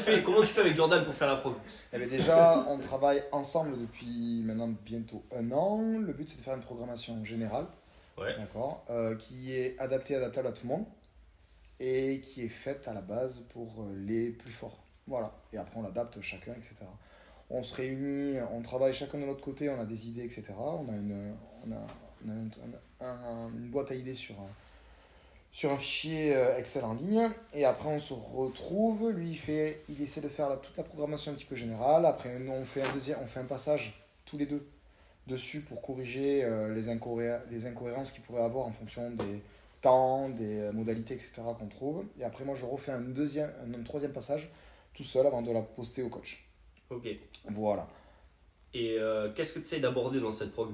fais avec Jordan pour faire la prog? Eh bien déjà, on travaille ensemble depuis maintenant bientôt 1 an. Le but, c'est de faire une programmation générale, Ouais. d'accord, qui est adaptable à tout le monde et qui est faite à la base pour les plus forts. Voilà. Et après, on l'adapte chacun, etc. On se réunit, on travaille chacun de notre côté, on a des idées, etc. On a une boîte à idées sur un fichier Excel en ligne. Et après, on se retrouve. Lui, il essaie de faire toute la programmation un petit peu générale. Après, nous, on fait un passage tous les deux dessus pour corriger les incohérences qu'il pourrait avoir en fonction des temps, des modalités, etc. qu'on trouve. Et après, moi, je refais un troisième passage tout seul avant de la poster au coach. Ok. Voilà. Et qu'est-ce que tu essaies d'aborder dans cette prog?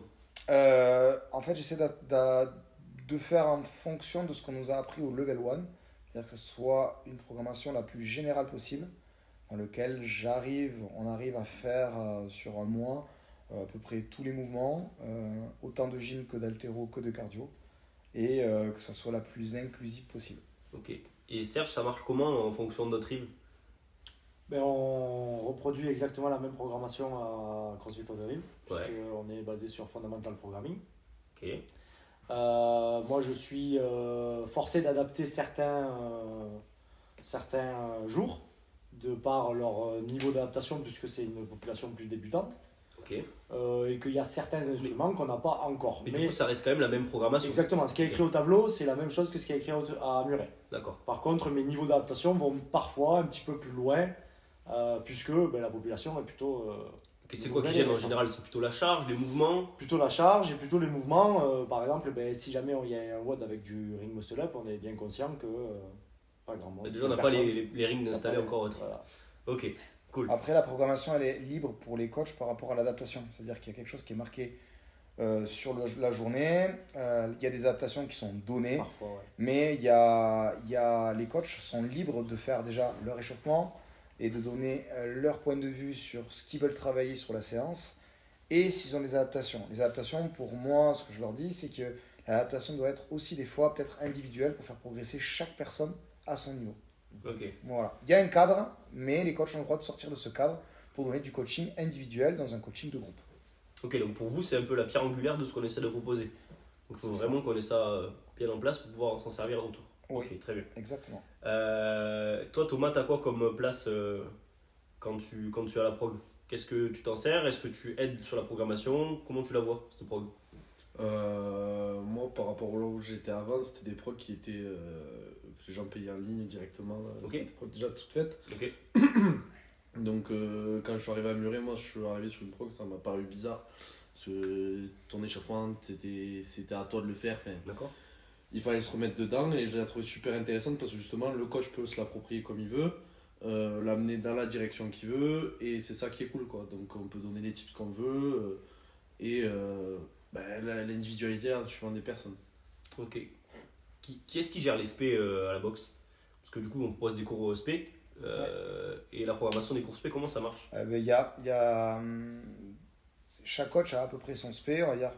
En fait, j'essaie de faire en fonction de ce qu'on nous a appris au level 1, c'est-à-dire que ce soit une programmation la plus générale possible, dans lequel on arrive à faire sur un mois à peu près tous les mouvements, autant de gym que d'haltéro que de cardio, et que ça soit la plus inclusive possible. Ok. Et Serge, ça marche comment en fonction de notre rive? On reproduit exactement la même programmation à CrossFit On The Rim, Ouais. puisqu'on est basé sur Fundamental Programming. Ok. Moi, je suis forcé d'adapter certains jours, de par leur niveau d'adaptation, puisque c'est une population plus débutante, Ok. et qu'il y a certains instruments qu'on n'a pas encore. Mais du coup, ça reste quand même la même programmation. Exactement, ce qui est écrit au tableau, c'est la même chose que ce qui est écrit à Muret. D'accord. Par contre, mes niveaux d'adaptation vont parfois un petit peu plus loin, puisque la population est plutôt... Ok, c'est quoi qui gêne en général? C'est plutôt la charge, les mouvements? Plutôt la charge et plutôt les mouvements. Par exemple, si jamais il y a un WOD avec du ring muscle up, on est bien conscient que pas grand monde. Déjà, on n'a pas les rings installés encore. Voilà. Ok, cool. Après, la programmation, elle est libre pour les coachs par rapport à l'adaptation. C'est-à-dire qu'il y a quelque chose qui est marqué sur la journée. Il y a des adaptations qui sont données. Parfois, ouais. Mais les coachs sont libres de faire déjà leur échauffement et de donner leur point de vue sur ce qu'ils veulent travailler sur la séance et s'ils ont des adaptations. Les adaptations, pour moi, ce que je leur dis, c'est que l'adaptation doit être aussi des fois peut-être individuelle pour faire progresser chaque personne à son niveau. Ok. Voilà. Il y a un cadre, mais les coachs ont le droit de sortir de ce cadre pour donner du coaching individuel dans un coaching de groupe. Ok, donc pour vous, c'est un peu la pierre angulaire de ce qu'on essaie de proposer. Donc il faut vraiment qu'on ait ça bien en place pour pouvoir s'en servir autour. Oui, ok, très bien. exactement. Toi, Thomas, t'as quoi comme place quand tu as la prog? Qu'est-ce que tu t'en sers? Est-ce que tu aides sur la programmation? Comment tu la vois, cette prog? Moi, par rapport là où j'étais avant, c'était des prods qui étaient que les gens payaient en ligne directement. Ok. C'était des prods déjà toutes faites. Ok. Donc, quand je suis arrivé à Muret, moi, je suis arrivé sur une prog, ça m'a paru bizarre. Parce que ton échauffement, c'était à toi de le faire. Enfin, D'accord. il fallait se remettre dedans et je l'ai trouvé super intéressante parce que justement, le coach peut se l'approprier comme il veut. L'amener dans la direction qu'il veut et c'est ça qui est cool quoi. Donc on peut donner les tips qu'on veut et l'individualiser en suivant des personnes. Ok. Qui est-ce qui gère les SP à la boxe? Parce que du coup on propose des cours SP et la programmation des cours SP, comment ça marche? Chaque coach a à peu près son SP. On va dire,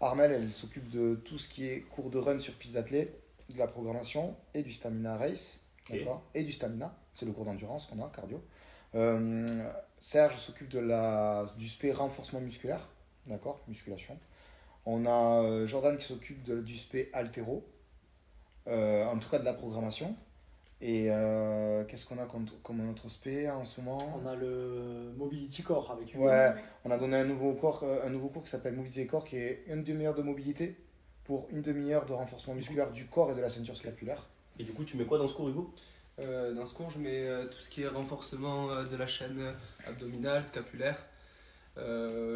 Armel, elle s'occupe de tout ce qui est cours de run sur piste d'athlète, de la programmation et du stamina race, Ok. d'accord, et du stamina. C'est le cours d'endurance qu'on a, cardio. Serge s'occupe du SP renforcement musculaire, d'accord, musculation. On a Jordan qui s'occupe du SP haltéro, en tout cas de la programmation. Et qu'est-ce qu'on a comme autre SP en ce moment? On a le Mobility Core avec une... Ouais, on a donné un nouveau cours qui s'appelle Mobility Core, qui est une demi-heure de mobilité pour une demi-heure de renforcement musculaire du corps et de la ceinture scapulaire. Et du coup tu mets quoi dans ce cours, Hugo? Dans ce cours, je mets tout ce qui est renforcement de la chaîne abdominale, scapulaire.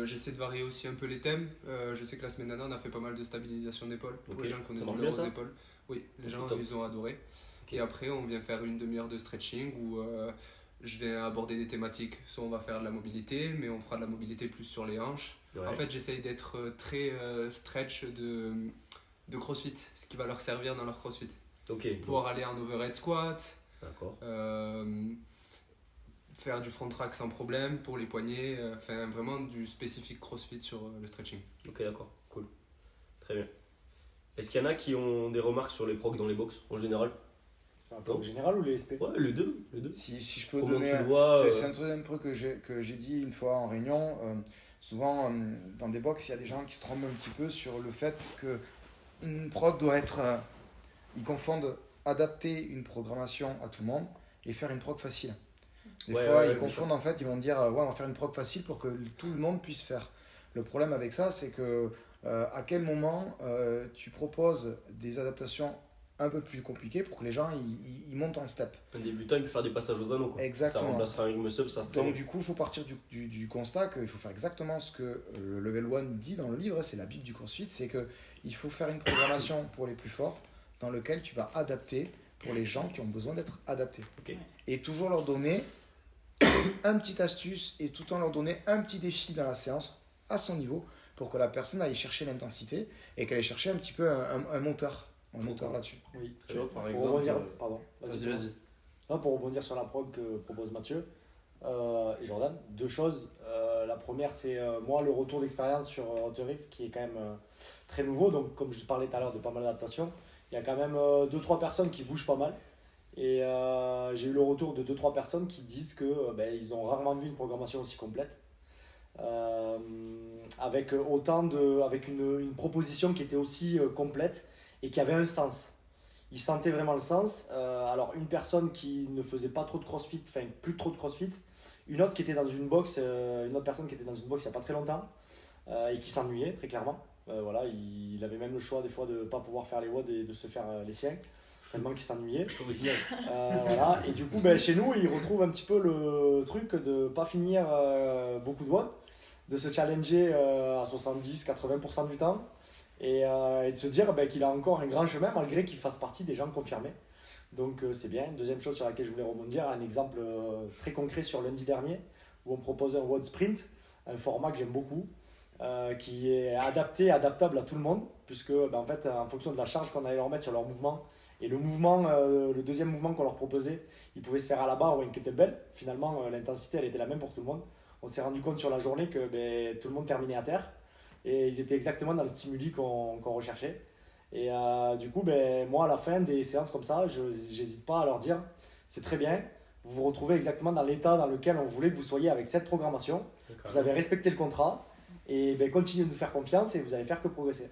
J'essaie de varier aussi un peu les thèmes. Je sais que la semaine dernière, on a fait pas mal de stabilisation d'épaule pour Ok. les gens qui ont Ça des marche douleurs bien, aux ça épaules. Oui, les gens top. ils ont adoré. Ok. Et après, on vient faire une demi-heure de stretching où je vais aborder des thématiques. Soit on va faire de la mobilité, mais on fera de la mobilité plus sur les hanches. Ouais. En fait, j'essaye d'être très stretch de CrossFit, ce qui va leur servir dans leur CrossFit. Ok. Pouvoir aller en overhead squat, D'accord. faire du front rack sans problème pour les poignets, enfin vraiment du spécifique CrossFit sur le stretching. Ok, d'accord. Cool. Très bien. Est-ce qu'il y en a qui ont des remarques sur les progs dans les box en général? Sur la prog générale ou les SP? Ouais, les deux. Si je peux Comment donner. tu le vois C'est un truc un peu que j'ai dit une fois en réunion. Souvent, dans des box, il y a des gens qui se trompent un petit peu sur le fait qu'une prog doit être. Ils confondent adapter une programmation à tout le monde et faire une prog facile. Des fois, ils confondent en fait, ils vont dire ouais, on va faire une prog facile pour que tout le monde puisse faire. Le problème avec ça, c'est que à quel moment tu proposes des adaptations un peu plus compliquées pour que les gens ils montent en step. Un débutant, il peut faire des passages aux anneaux. Quoi. Exactement. Ça remplacera un ring muscle, ça serait. Donc du coup, il faut partir du constat qu'il faut faire exactement ce que le Level 1 dit dans le livre, c'est la Bible du CrossFit, c'est qu'il faut faire une programmation pour les plus forts dans lequel tu vas adapter pour les gens qui ont besoin d'être adaptés. Okay. Et toujours leur donner un petit astuce et tout en leur donner un petit défi dans la séance à son niveau pour que la personne aille chercher l'intensité et qu'elle aille chercher un petit peu un moteur là-dessus. Oui, Tu vois, par pour exemple. rebondir, pardon, Vas-y. Non, pour rebondir sur la prog que propose Mathieu et Jordan, deux choses. La première, c'est moi le retour d'expérience sur Outer Rift qui est quand même très nouveau. Donc, comme je parlais tout à l'heure de pas mal d'adaptations, il y a quand même 2-3 personnes qui bougent pas mal. Et j'ai eu le retour de 2-3 personnes qui disent que ils ont rarement vu une programmation aussi complète. Avec une proposition qui était aussi complète et qui avait un sens. Ils sentaient vraiment le sens. Alors une personne qui ne faisait pas trop de crossfit, enfin plus trop de crossfit, une autre personne qui était dans une box il n'y a pas très longtemps et qui s'ennuyait très clairement. Voilà, il avait même le choix des fois de ne pas pouvoir faire les WOD et de se faire les siens, tellement qu'il s'ennuyait. Voilà. Et du coup, chez nous, il retrouve un petit peu le truc de ne pas finir beaucoup de WOD, de se challenger à 70-80% du temps et de se dire qu'il a encore un grand chemin malgré qu'il fasse partie des gens confirmés. Donc c'est bien. Deuxième chose sur laquelle je voulais rebondir, un exemple très concret sur lundi dernier où on proposait un WOD Sprint, un format que j'aime beaucoup. Qui est adaptable à tout le monde, puisque en fait, en fonction de la charge qu'on allait leur mettre sur leur mouvement, et le deuxième mouvement qu'on leur proposait, il pouvait se faire à la barre ou à une kettlebell. Finalement, l'intensité, elle était la même pour tout le monde. On s'est rendu compte sur la journée que tout le monde terminait à terre, et ils étaient exactement dans le stimuli qu'on recherchait. Et du coup, moi, à la fin des séances comme ça, je n'hésite pas à leur dire, c'est très bien, vous vous retrouvez exactement dans l'état dans lequel on voulait que vous soyez avec cette programmation. Vous avez respecté le contrat, et continuez de nous faire confiance et vous allez faire que progresser.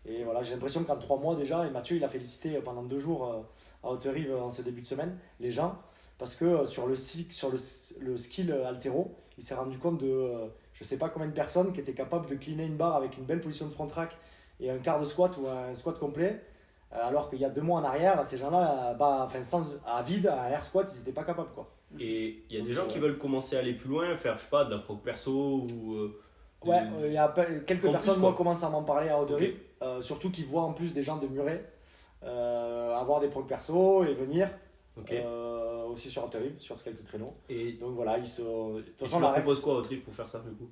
Et voilà, j'ai l'impression qu'en 3 mois déjà, et Mathieu il a félicité pendant 2 jours à Outer Rive en ce début de semaine, les gens, parce que sur le skill altéro, il s'est rendu compte de je sais pas combien de personnes qui étaient capables de cleaner une barre avec une belle position de front rack et un quart de squat ou un squat complet, alors qu'il y a 2 mois en arrière, ces gens-là, à vide, à air squat, ils n'étaient pas capables, quoi. Et il y a des gens qui veulent commencer à aller plus loin, faire je sais pas de la prog perso ou Ouais, il y a quelques en personnes plus, moi quoi. commencent à m'en parler à Outer Ok. Rive, surtout qui voient en plus des gens de Muret avoir des prog perso et venir Ok. aussi sur Outer Rive, sur quelques créneaux. Et Donc voilà, de toute tu façon, leur la règle. proposes quoi au trip pour faire ça du coup?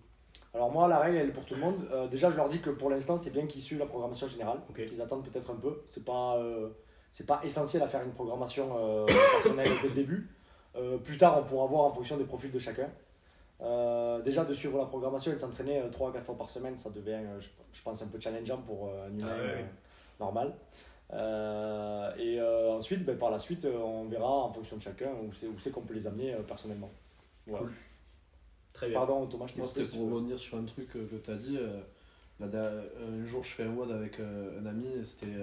Alors moi, la règle elle est pour tout le monde. Déjà, je leur dis que pour l'instant, c'est bien qu'ils suivent la programmation générale, Ok. qu'ils attendent peut-être un peu. C'est pas essentiel à faire une programmation personnelle dès le début. Plus tard, on pourra voir en fonction des profils de chacun. Déjà de suivre la programmation et de s'entraîner 3 à 4 fois par semaine, ça devient je pense un peu challengeant pour un humain normal. Ensuite, par la suite, on verra en fonction de chacun où c'est qu'on peut les amener personnellement. Voilà. Cool. Très bien. Pardon Thomas, je t'ai Moi, coupé, c'était si pour tu veux. rebondir sur un truc que tu as dit. Un jour, je fais un WOD avec un ami. C'était,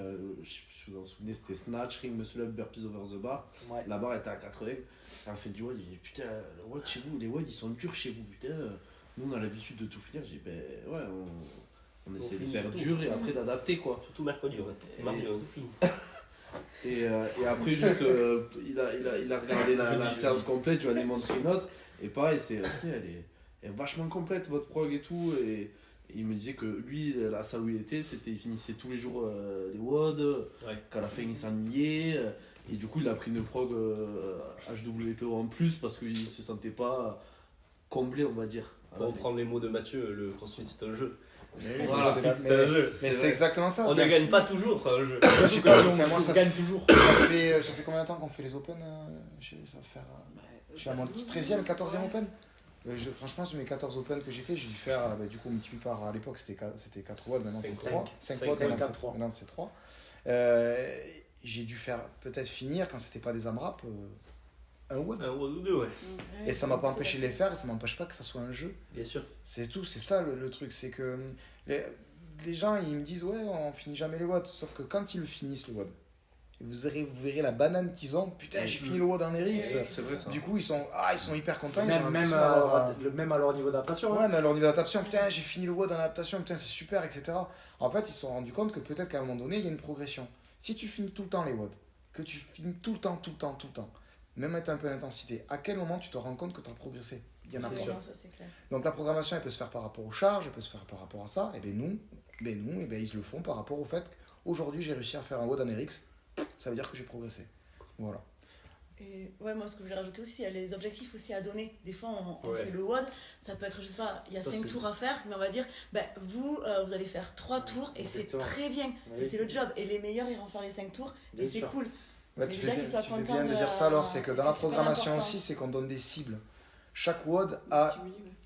je sais plus si vous vous en souvenez, c'était Snatch, Ring Muscle Up, Burpees Over the Bar. Ouais. La barre était à 80. Et on fait du WOD. Il dit putain, le WOD chez vous, les WOD ils sont durs chez vous. Putain, nous on a l'habitude de tout finir. J'ai dit ouais, on essaie de finit faire tout. dur et après d'adapter quoi. Tout mercredi, ouais. Mardi, on a tout fini. Et après, juste, il a regardé la séance complète, je lui en ai montré une autre. Et pareil, putain, elle est vachement complète votre prog et tout. Et il me disait que lui, la salle où il était, il finissait tous les jours les WOD. Ouais. Qu'à la fin, il s'ennuyait. Et du coup, il a pris une prog HWPO en plus parce qu'il se sentait pas comblé, on va dire. Pour reprendre les mots de Mathieu, le CrossFit c'est un jeu. Voilà. Le CrossFit c'est un jeu. Mais c'est exactement ça. On ne gagne pas toujours un jeu. Je sais pas, enfin, moi, On ça gagne toujours. ça fait combien de temps qu'on fait les Open ça va faire, je suis à mon 13e, 14e Open. Franchement, sur mes 14 Open que j'ai fait, j'ai dû faire, du coup, multiplié par, à l'époque, c'était 4 watts, maintenant c'est 3. 5 watts, maintenant c'est 3. j'ai dû faire peut-être finir, quand c'était pas des AMRAP, un WOD. Un ou deux, ouais. Et ça m'a pas empêché de les faire, et ça m'empêche pas que ça soit un jeu. Bien sûr. C'est tout, c'est ça le truc, c'est que les gens ils me disent ouais on finit jamais les WOD, sauf que quand ils le finissent le WOD, vous verrez la banane qu'ils ont, putain j'ai fini le WOD en RX. C'est vrai ça. Du coup ils sont hyper contents, ils ont Même, l'impression d'avoir, même à leur niveau d'adaptation. ouais, mais à leur niveau d'adaptation, putain j'ai fini le WOD en adaptation, putain c'est super, etc. En fait ils se sont rendus compte que peut-être qu'à un moment donné il y a une progression. Si tu finis tout le temps les WOD, que tu finis tout le temps, même avec un peu d'intensité, à quel moment tu te rends compte que tu as progressé? Il y en a pas. Non, ça c'est clair. Donc la programmation, elle peut se faire par rapport aux charges, elle peut se faire par rapport à ça. Et bien nous, ils le font par rapport au fait qu'aujourd'hui j'ai réussi à faire un WOD en RX, ça veut dire que j'ai progressé. Voilà. Et ouais, moi ce que je voulais rajouter aussi, il y a les objectifs aussi à donner. Des fois on Ouais. fait le WOD, ça peut être, je sais pas, il y a Ça, 5 c'est- tours à faire, mais on va dire, vous allez faire 3 tours et c'est Exactement. très bien. Oui. Et c'est le job. Et les meilleurs iront faire les 5 tours Bien et c'est sûr. cool. Ouais, Mais tu déjà fais qu'ils soient tu fais contents bien de dire ça alors, c'est que dans c'est la super programmation important. aussi, c'est qu'on donne des cibles. Chaque WOD a,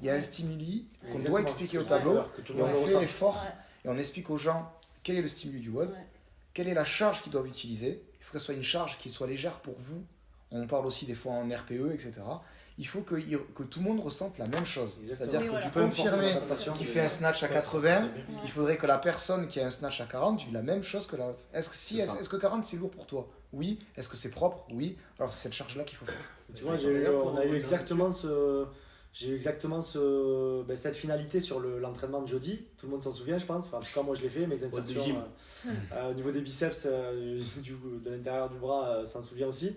il y a un stimuli qu'on Exactement. doit expliquer au C'est tableau, que tout le et monde on fait ressent. l'effort, Ouais. et on explique aux gens quel est le stimuli du WOD, Ouais. quelle est la charge qu'ils doivent utiliser. Il faut que ce soit une charge qui soit légère pour vous. On parle aussi des fois en RPE, etc. Il faut que tout le monde ressente la même chose. Exactement. C'est-à-dire Oui, que voilà. tu peux confirmer Adaptation. qu'il fait un snatch à 80, Ouais. il faudrait que la personne qui a un snatch à 40 vive la même chose que l'autre. Est-ce C'est ça. que 40 c'est lourd pour toi? Oui. Est-ce que c'est propre? Oui. Alors c'est cette charge-là qu'il faut faire. Tu vois, Ils sont meilleurs pour on a eu envoyer exactement cette finalité sur l'entraînement de jeudi. Tout le monde s'en souvient, je pense. Enfin, en tout cas, moi je l'ai fait. Mes du insertions gym. au niveau des biceps, de l'intérieur du bras, s'en souvient aussi.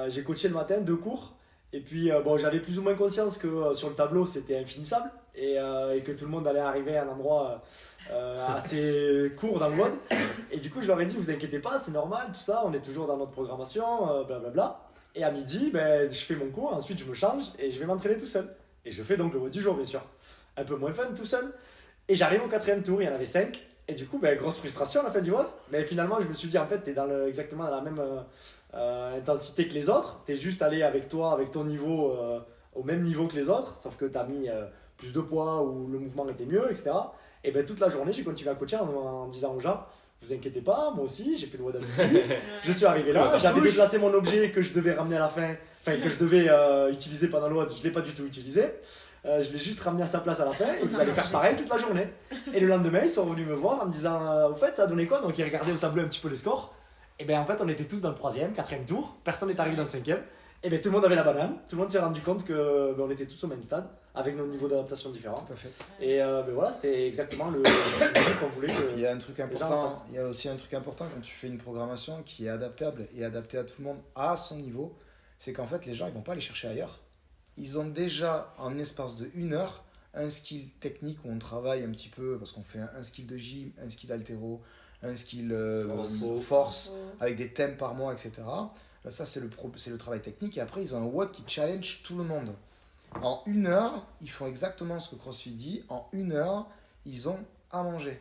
J'ai coaché le matin 2 cours. Et puis, j'avais plus ou moins conscience que sur le tableau c'était infinissable et que tout le monde allait arriver à un endroit assez court dans le mode. Et du coup, je leur ai dit, vous inquiétez pas, c'est normal, tout ça, on est toujours dans notre programmation, blablabla. Et à midi, je fais mon cours, ensuite je me change et je vais m'entraîner tout seul. Et je fais donc le WOD du jour, bien sûr. Un peu moins fun tout seul. Et j'arrive au 4e tour, il y en avait 5. Et du coup, grosse frustration à la fin du WOD. Mais finalement, je me suis dit, en fait, t'es exactement dans la même intensité que les autres. T'es juste allé avec toi, avec ton niveau, au même niveau que les autres. Sauf que t'as mis plus de poids ou le mouvement était mieux, etc. Et toute la journée, j'ai continué à coacher en disant aux gens, vous inquiétez pas, moi aussi, j'ai fait le WOD à midi. Je suis arrivé là, j'avais déplacé mon objet que je devais ramener à la fin, que je devais utiliser pendant le WOD, je ne l'ai pas du tout utilisé. Je l'ai juste ramené à sa place à la fin et vous allez faire pareil toute la journée. Et le lendemain, ils sont venus me voir en me disant au fait, ça a donné quoi? Donc ils regardaient au tableau un petit peu les scores. Et en fait, on était tous dans le 3e, 4e tour, personne n'est arrivé dans le 5e. Et tout le monde avait la banane, tout le monde s'est rendu compte que on était tous au même stade, avec nos niveaux d'adaptation différents. Tout à fait. Et voilà, c'était exactement le qu'on voulait Il que. y a un truc gens important. ressentent. Il y a aussi un truc important quand tu fais une programmation qui est adaptable et adaptée à tout le monde à son niveau, c'est qu'en fait les gens ils vont pas aller chercher ailleurs. Ils ont déjà en espace de 1 heure un skill technique où on travaille un petit peu parce qu'on fait un skill de gym, un skill altéro, un skill force avec des thèmes par mois, etc. Ça c'est le travail technique et après ils ont un WOD qui challenge tout le monde. En 1 heure, ils font exactement ce que CrossFit dit. En 1 heure, ils ont à manger.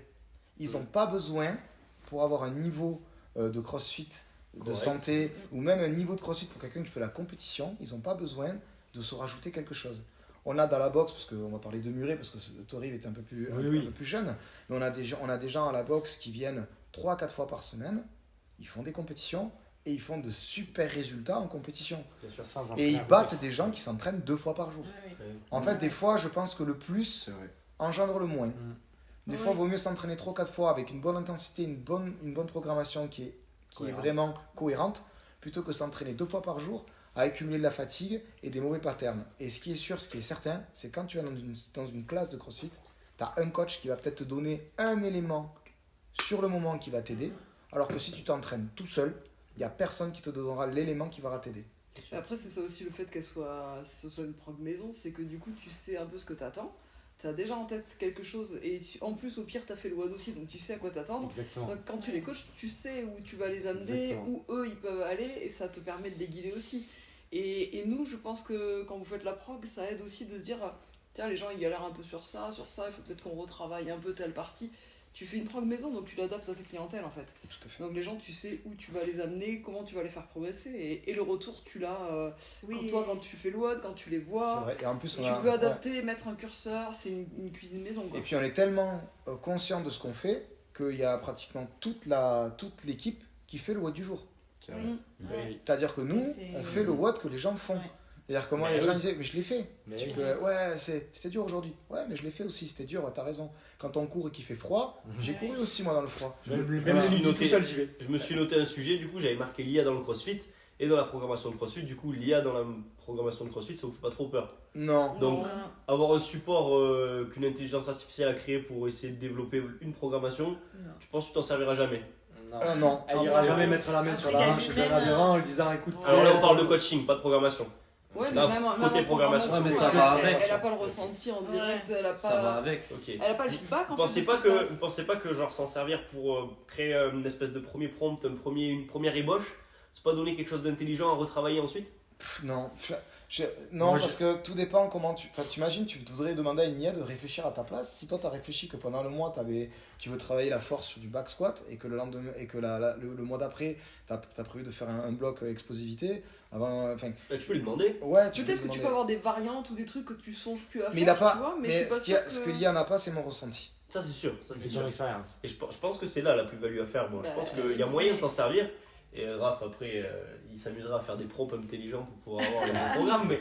Ils n'ont pas besoin, pour avoir un niveau de CrossFit, de Correct. santé, ou même un niveau de CrossFit pour quelqu'un qui fait la compétition, ils n'ont pas besoin de se rajouter quelque chose. On a dans la boxe, parce qu'on va parler de Muret, parce que Toriv est un peu plus jeune, mais on a des gens à la boxe qui viennent 3-4 fois par semaine, ils font des compétitions, et ils font de super résultats en compétition. Et ils battent des gens qui s'entraînent 2 fois par jour. Ouais, ouais. En fait, des fois, je pense que le plus C'est vrai. engendre le moins. Des Oui. fois, il vaut mieux s'entraîner 3-4 fois avec une bonne intensité, une bonne programmation qui est vraiment cohérente, plutôt que s'entraîner 2 fois par jour à accumuler de la fatigue et des mauvais patterns. Et ce qui est sûr, ce qui est certain, c'est quand tu es dans une classe de CrossFit, tu as un coach qui va peut-être te donner un élément sur le moment qui va t'aider, alors que si tu t'entraînes tout seul, il n'y a personne qui te donnera l'élément qui va t'aider. Après, c'est ça aussi le fait que ce soit une prog maison, c'est que du coup, tu sais un peu ce que t'attends. Tu as déjà en tête quelque chose, et en plus, au pire, tu as fait le WOD aussi, donc tu sais à quoi t'attendre. Exactement. Donc, quand tu les coaches, tu sais où tu vas les amener, Exactement. où eux ils peuvent aller, et ça te permet de les guider aussi. Et nous, je pense que quand vous faites la prog, ça aide aussi de se dire tiens, les gens ils galèrent un peu sur ça, il faut peut-être qu'on retravaille un peu telle partie. Tu fais une prog maison, donc tu l'adaptes à ta clientèle en fait. Tout à fait. Donc les gens, tu sais où tu vas les amener, comment tu vas les faire progresser, et le retour, tu l'as Oui. quand tu fais le WOD, quand tu les C'est vois. vrai. Et en plus, Tu peux adapter, mettre un curseur, c'est une cuisine maison quoi. Et puis on est tellement conscient de ce qu'on fait qu'il y a pratiquement toute l'équipe qui fait le WOD du jour. C'est vrai. Ouais. C'est-à-dire que nous, Et c'est- on fait le WOD que les gens font. Ouais. C'est-à-dire que moi, Mais les gens oui. disaient, mais je l'ai fait. Mais Tu oui. peux- ouais, c'était dur aujourd'hui. Ouais, mais je l'ai fait aussi, c'était dur, t'as raison. Quand on court et qu'il fait froid, j'ai couru aussi moi dans le froid. Même me le suis midi noté. tout seul, j'y vais. Je me suis noté un sujet, du coup j'avais marqué l'IA dans le CrossFit et dans la programmation de CrossFit. Du coup, l'IA dans la programmation de CrossFit, ça vous fait pas trop peur? Non. Donc, Non. avoir un support qu'une intelligence artificielle a créé pour essayer de développer une programmation, Non. tu penses que tu t'en serviras jamais? Non. Non. Elle ira jamais mettre la main sur la hanche d'un adhérent en lui disant écoute, Alors là, on parle de coaching, pas de programmation. Ouais, mais Là, même côté en programmation, ouais, mais elle, ça va avec, elle ça. a pas le ressenti en direct, elle a Ça va pas, avec. Ok. elle a pas le feedback en Vous fait. pensez de ce pas qui se passe. que, vous pensez pas que genre s'en servir pour créer une espèce de premier prompt, une première ébauche, c'est pas donner quelque chose d'intelligent à retravailler ensuite? Non. Non, Moi, parce que tout dépend comment tu. Enfin, t'imagines, tu voudrais demander à une IA de réfléchir à ta place. Si toi, tu as réfléchi que pendant le mois, tu veux travailler la force sur du back squat et que le lendemain et que le mois d'après, tu as prévu de faire un bloc explosivité. Enfin, Tu peux lui demander. ouais, tu Peut-être peux que tu demander. peux avoir des variantes ou des trucs que tu songes plus à faire, Mais il a pas. tu vois, mais je Mais suis pas sûre ce que que... l'IA n'a pas, c'est mon ressenti. Ça c'est sûr, ça c'est c'est sûr. ton expérience. Et je pense que c'est là la plus-value à faire. Bon, je Bah, pense qu'il y a moyen de s'en servir. Et Raph, après, il s'amusera à faire des prompts intelligents pour pouvoir avoir le bon programme.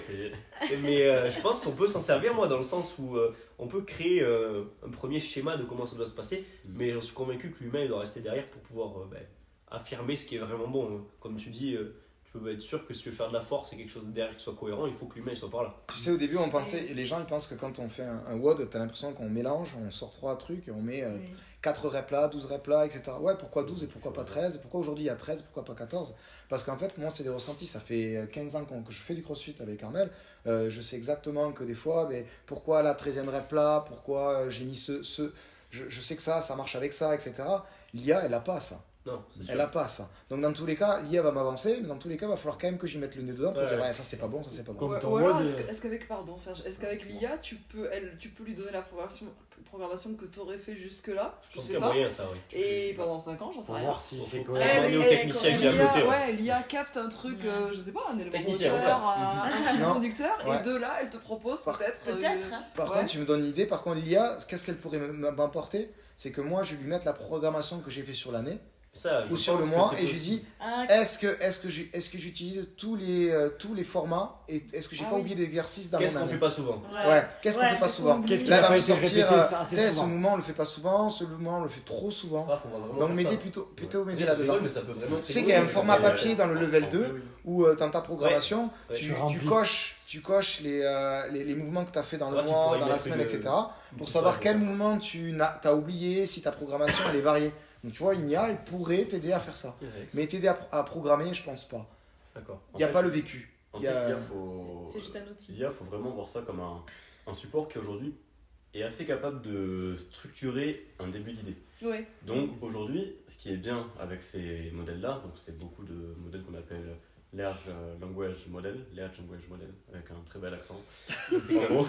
Mais je pense qu'on peut s'en servir, moi, dans le sens où on peut créer un premier schéma de comment ça doit se passer. Mais j'en suis convaincu que l'humain il doit rester derrière pour pouvoir affirmer ce qui est vraiment bon. Comme tu dis, tu peux être sûr que si tu veux faire de la force et quelque chose derrière qui soit cohérent, il faut que l'humain il soit par là. Tu sais, au début, on pensait, et les gens ils pensent que quand on fait un WOD, t'as l'impression qu'on mélange, on sort 3 trucs et on met Oui. 4 reps là, 12 reps là, etc. Ouais, pourquoi 12 et pourquoi pas 13? Et pourquoi aujourd'hui il y a 13, pourquoi pas 14? Parce qu'en fait, moi, c'est des ressentis. Ça fait 15 ans que je fais du crossfit avec Armel. Je sais exactement que des fois, mais pourquoi la 13e rep là, pourquoi j'ai mis je sais que ça marche avec ça, etc. L'IA, elle a pas ça. Non, c'est sûr. Elle a pas ça. Donc dans tous les cas, l'IA va m'avancer, mais dans tous les cas, il va falloir quand même que j'y mette le nez dedans pour Ouais, dire ouais. ouais, ça c'est pas bon, ça c'est pas bon. Comme Ouais, ton ou alors, WOD, est-ce qu'avec pardon, Serge, est-ce qu'avec l'IA, tu peux lui donner la programmation que tu aurais fait jusque-là, Je je pense sais qu'il y a pas, moyen, ça, ouais. et pendant 5 ans, j'en sais Pour rien. voir si c'est Faut- cohérent. demander au technicien qui a l'IA, noté, ouais. ouais, l'IA capte un truc, je sais pas, un élément Technicien en moteur, place. un fil Non. conducteur, Ouais. et de là, elle te propose peut-être. Peut-être. Hein. Par Ouais. contre, tu me donnes une idée. Par contre, l'IA, qu'est-ce qu'elle pourrait m'apporter? C'est que moi, je vais lui mettre la programmation que j'ai fait sur l'année Ça, je ou sur le pense que mois c'est et je lui possible. dis Ah, est-ce que j'utilise tous les formats et est-ce que j'ai Ah pas oui. oublié d'exercices dans Qu'est-ce mon qu'on année? fait pas souvent? Ouais, qu'est-ce qu'on Ouais, fait pas qu'est-ce souvent? qu'on Qu'est-ce qui Là, n'a elle va pas me été sortir, répété assez ce souvent? mouvement on le fait pas souvent, ce mouvement on le fait trop souvent. Ah, faut vraiment Donc faire m'aider ça. plutôt m'aider Oui, ça là-dedans. rigole, mais ça peut vraiment Tu sais qu'il y a un format papier dans le level 2 où dans ta programmation, Ouais. tu remplis. coches les mouvements que tu as fait dans le Là, tu mois, pourrais dans la mettre semaine, une- etc. une Pour petite savoir page quel comme ça. mouvement tu as oublié, si ta programmation elle est variée. Donc tu vois, une IA, elle pourrait t'aider à faire ça. Ouais, Mais t'aider à programmer, je pense pas. D'accord. Il n'y a pas le vécu. En Il y fait, a- c'est juste un outil. l'IA, faut vraiment voir ça comme un support qui aujourd'hui est assez capable de structurer un début d'idée. Ouais. Donc aujourd'hui, ce qui est bien avec ces modèles-là, donc c'est beaucoup de modèles qu'on appelle Large Language Model, avec un très bel accent. En gros,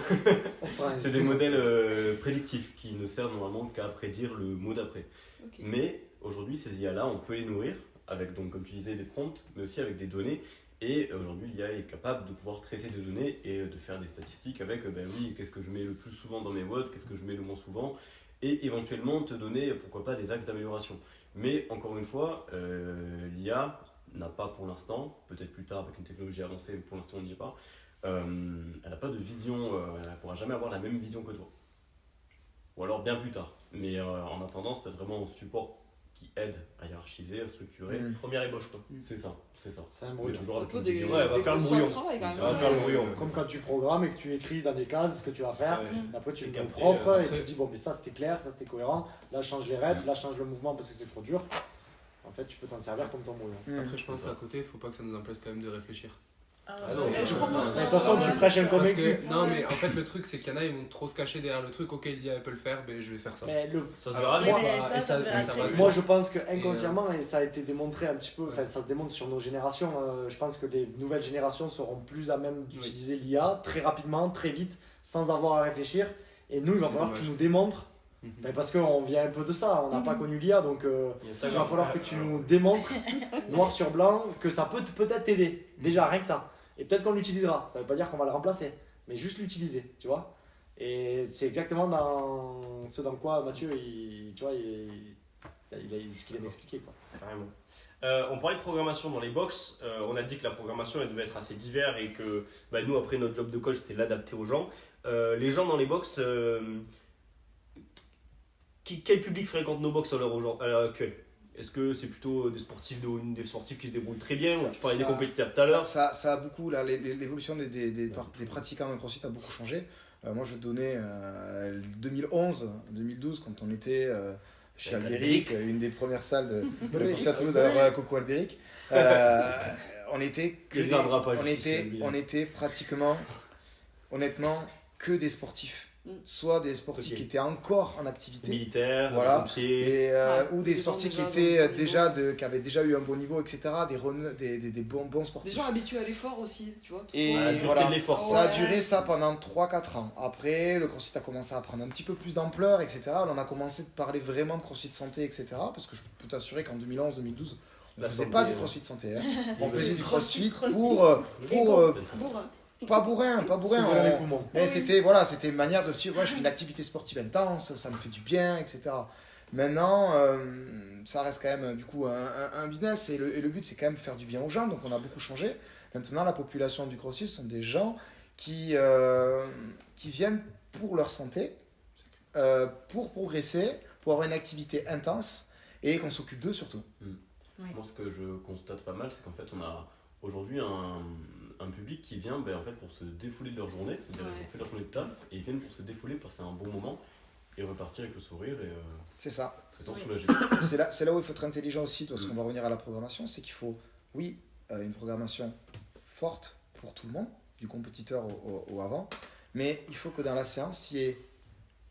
On fera un c'est des signe. modèles prédictifs qui ne servent normalement qu'à prédire le mot d'après. Ok. Mais aujourd'hui, ces IA-là, on peut les nourrir avec, donc, comme tu disais, des prompts, mais aussi avec des données. Et aujourd'hui, l'IA est capable de pouvoir traiter des données et de faire des statistiques avec, ben oui, qu'est-ce que je mets le plus souvent dans mes WOD, qu'est-ce que je mets le moins souvent, et éventuellement te donner, pourquoi pas, des axes d'amélioration. Mais encore une fois, l'IA n'a pas pour l'instant, peut-être plus tard avec une technologie avancée, mais pour l'instant on n'y est pas, elle n'a pas de vision, elle ne pourra jamais avoir la même vision que toi. Ou alors bien plus tard. Mais en attendant, ça peut être vraiment un support qui aide à hiérarchiser, à structurer. Première ébauche, quoi. C'est ça, c'est ça. C'est un Mais brouillon. toujours Ça avec peut une des, vision. Ouais, elle va des faire le conditions de brouillon. travail quand même. Ça va faire le brouillon. Comme quand tu programmes et que tu écris dans des cases ce que tu vas faire. Ouais. Après, tu Et le mets au qu'après, propre et après- tu te dis, bon, mais ça c'était clair, ça c'était cohérent. Là, je change les reps, là, je change le mouvement parce que c'est trop dur. En fait, tu peux t'en servir comme ton brouillon. Après, je pense qu'à côté, il faut pas que ça nous empêche quand même de réfléchir. Ah, Ah non, Mais je crois pas que De ça- toute façon, tu prêches un Parce convaincu. que, non, mais en fait, le truc, c'est qu'il y en a, ils vont trop se cacher derrière le truc. Ok, l'IA, elle peut le faire, ben je vais faire ça. Mais Ça se Alors, verra Oui, vite. mais et ça se verra ça très va vite. moi, je pense que inconsciemment, et ça a été démontré un petit peu, enfin, Ouais. ça se démontre sur nos générations. Je pense que les nouvelles générations seront plus à même d'utiliser l'IA très rapidement, très vite, sans avoir à réfléchir. Et nous, il va C'est falloir que dommage. tu nous démontres. Mhm. Ben, parce qu'on vient un peu de ça, on n'a pas connu l'IA, donc il va falloir que tu nous démontres, noir sur blanc, que ça peut peut-être t'aider. Déjà, rien que ça. Et peut-être qu'on l'utilisera. Ça veut pas dire qu'on va le remplacer, mais juste l'utiliser, tu vois. Et c'est exactement dans ce dans quoi Mathieu, tu vois, ce qu'il vient d'expliquer, quoi. Carrément. On parlait de programmation dans les box. On a dit que la programmation elle devait être assez divers et que nous, après, notre job de coach, c'était l'adapter aux gens. Les gens dans les box, quel public fréquente nos box à l'heure actuelle? Est-ce que c'est plutôt des sportifs qui se débrouillent très bien? Tu parlais des compétiteurs tout à l'heure. Ça a beaucoup, là, l'évolution des pratiquants de CrossFit a beaucoup changé. Moi, je donnais 2011, 2012, quand on était chez Albéric, une des premières salles de CrossFit à Toulouse, d'ailleurs, coucou Albéric. On était pratiquement, honnêtement, que des sportifs. Soit des sportifs qui étaient encore en activité, militaires, voilà, pompiers, ou des sportifs qui avaient déjà eu un bon niveau, etc. Des bons sportifs. Des gens habitués à l'effort aussi, tu vois. Et voilà, ça a duré ça pendant 3-4 ans. Après, le CrossFit a commencé à prendre un petit peu plus d'ampleur, etc. On a commencé de parler vraiment de CrossFit santé, etc. Parce que je peux t'assurer qu'en 2011-2012, on ne faisait pas du CrossFit santé. Hein. On faisait du CrossFit pour pas bourrin, mais c'était une manière de dire je fais une activité sportive intense, ça me fait du bien, etc. Maintenant, ça reste quand même du coup un business et le but c'est quand même de faire du bien aux gens, donc on a beaucoup changé. Maintenant, la population du CrossFit sont des gens qui viennent pour leur santé, pour progresser, pour avoir une activité intense et qu'on s'occupe d'eux surtout. Moi, ce que je constate pas mal, c'est qu'en fait, on a aujourd'hui un public qui vient en fait, pour se défouler de leur journée, c'est-à-dire qu'ils ont fait leur journée de taf et ils viennent pour se défouler, passer un bon moment et repartir avec le sourire et c'est ça. Étant soulagé. C'est là où il faut être intelligent aussi, parce qu'on va revenir à la programmation, c'est qu'il faut, une programmation forte pour tout le monde, du compétiteur au avant, mais il faut que dans la séance, il y ait...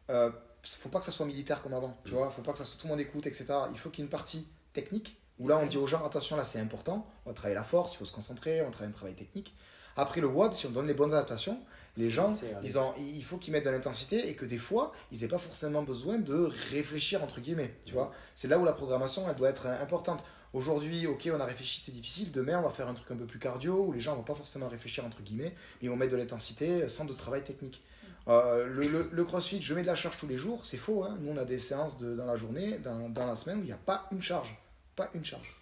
faut pas que ça soit militaire comme avant, tu vois, faut pas que ça soit tout le monde écoute, etc. Il faut qu'il y ait une partie technique, où là on dit aux gens, attention, là c'est important, on va travailler la force, il faut se concentrer, on va travailler un travail technique. Après le WOD, si on donne les bonnes adaptations, les gens, il faut qu'ils mettent de l'intensité et que des fois, ils n'aient pas forcément besoin de réfléchir, entre guillemets, tu vois. C'est là où la programmation, elle doit être importante. Aujourd'hui, ok, on a réfléchi, c'est difficile, demain on va faire un truc un peu plus cardio, où les gens ne vont pas forcément réfléchir, entre guillemets, mais ils vont mettre de l'intensité sans de travail technique. Le CrossFit, je mets de la charge tous les jours, c'est faux, hein. Nous on a des séances dans la journée, dans la semaine, où il n'y a pas une charge. Pas une charge.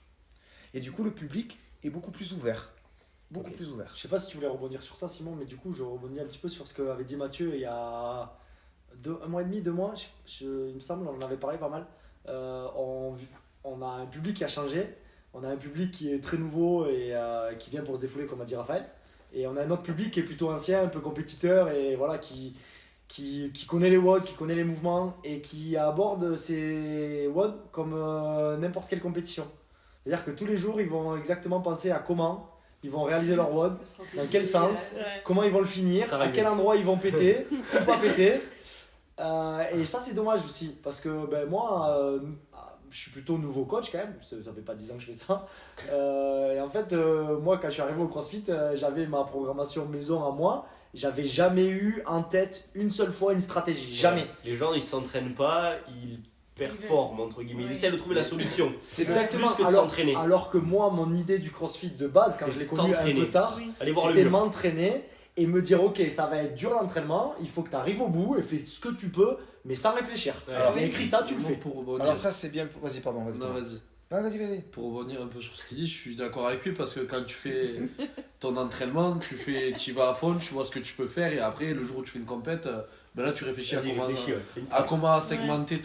Et du coup, le public est beaucoup plus ouvert. Plus ouvert. Je sais pas si tu voulais rebondir sur ça, Simon, mais du coup, je rebondis un petit peu sur ce qu'avait dit Mathieu il y a 1 mois et demi, 2 mois, il me semble, on en avait parlé pas mal. On a un public qui a changé, on a un public qui est très nouveau et qui vient pour se défouler, comme a dit Raphaël. Et on a un autre public qui est plutôt ancien, un peu compétiteur et voilà, qui connaît les WOD, qui connaît les mouvements et qui aborde ces WOD comme n'importe quelle compétition. C'est-à-dire que tous les jours, ils vont exactement penser à comment ils vont réaliser leur WOD, dans quel sens, comment ils vont le finir, à quel endroit ils vont péter ou pas péter. Et ça, c'est dommage aussi, parce que moi, je suis plutôt nouveau coach quand même, ça fait pas 10 ans que je fais ça. Et en fait, moi, quand je suis arrivé au CrossFit, j'avais ma programmation maison à moi. J'avais jamais eu en tête une seule fois une stratégie, jamais. Les gens ils s'entraînent pas, ils performent entre guillemets, ils essaient de trouver la solution. C'est exactement plus que de s'entraîner. Alors que moi, mon idée du CrossFit de base, quand je l'ai connu un peu tard, c'était m'entraîner et me dire ok, ça va être dur l'entraînement, il faut que tu arrives au bout et fais ce que tu peux, mais sans réfléchir. Alors écris ça, tu le fais. Alors ça c'est bien, vas-y. Non, vas-y. Non, vas-y. Pour rebondir un peu sur ce qu'il dit, je suis d'accord avec lui parce que quand tu fais ton entraînement, tu y vas à fond, tu vois ce que tu peux faire et après le jour où tu fais une compète, là tu réfléchis à comment segmenter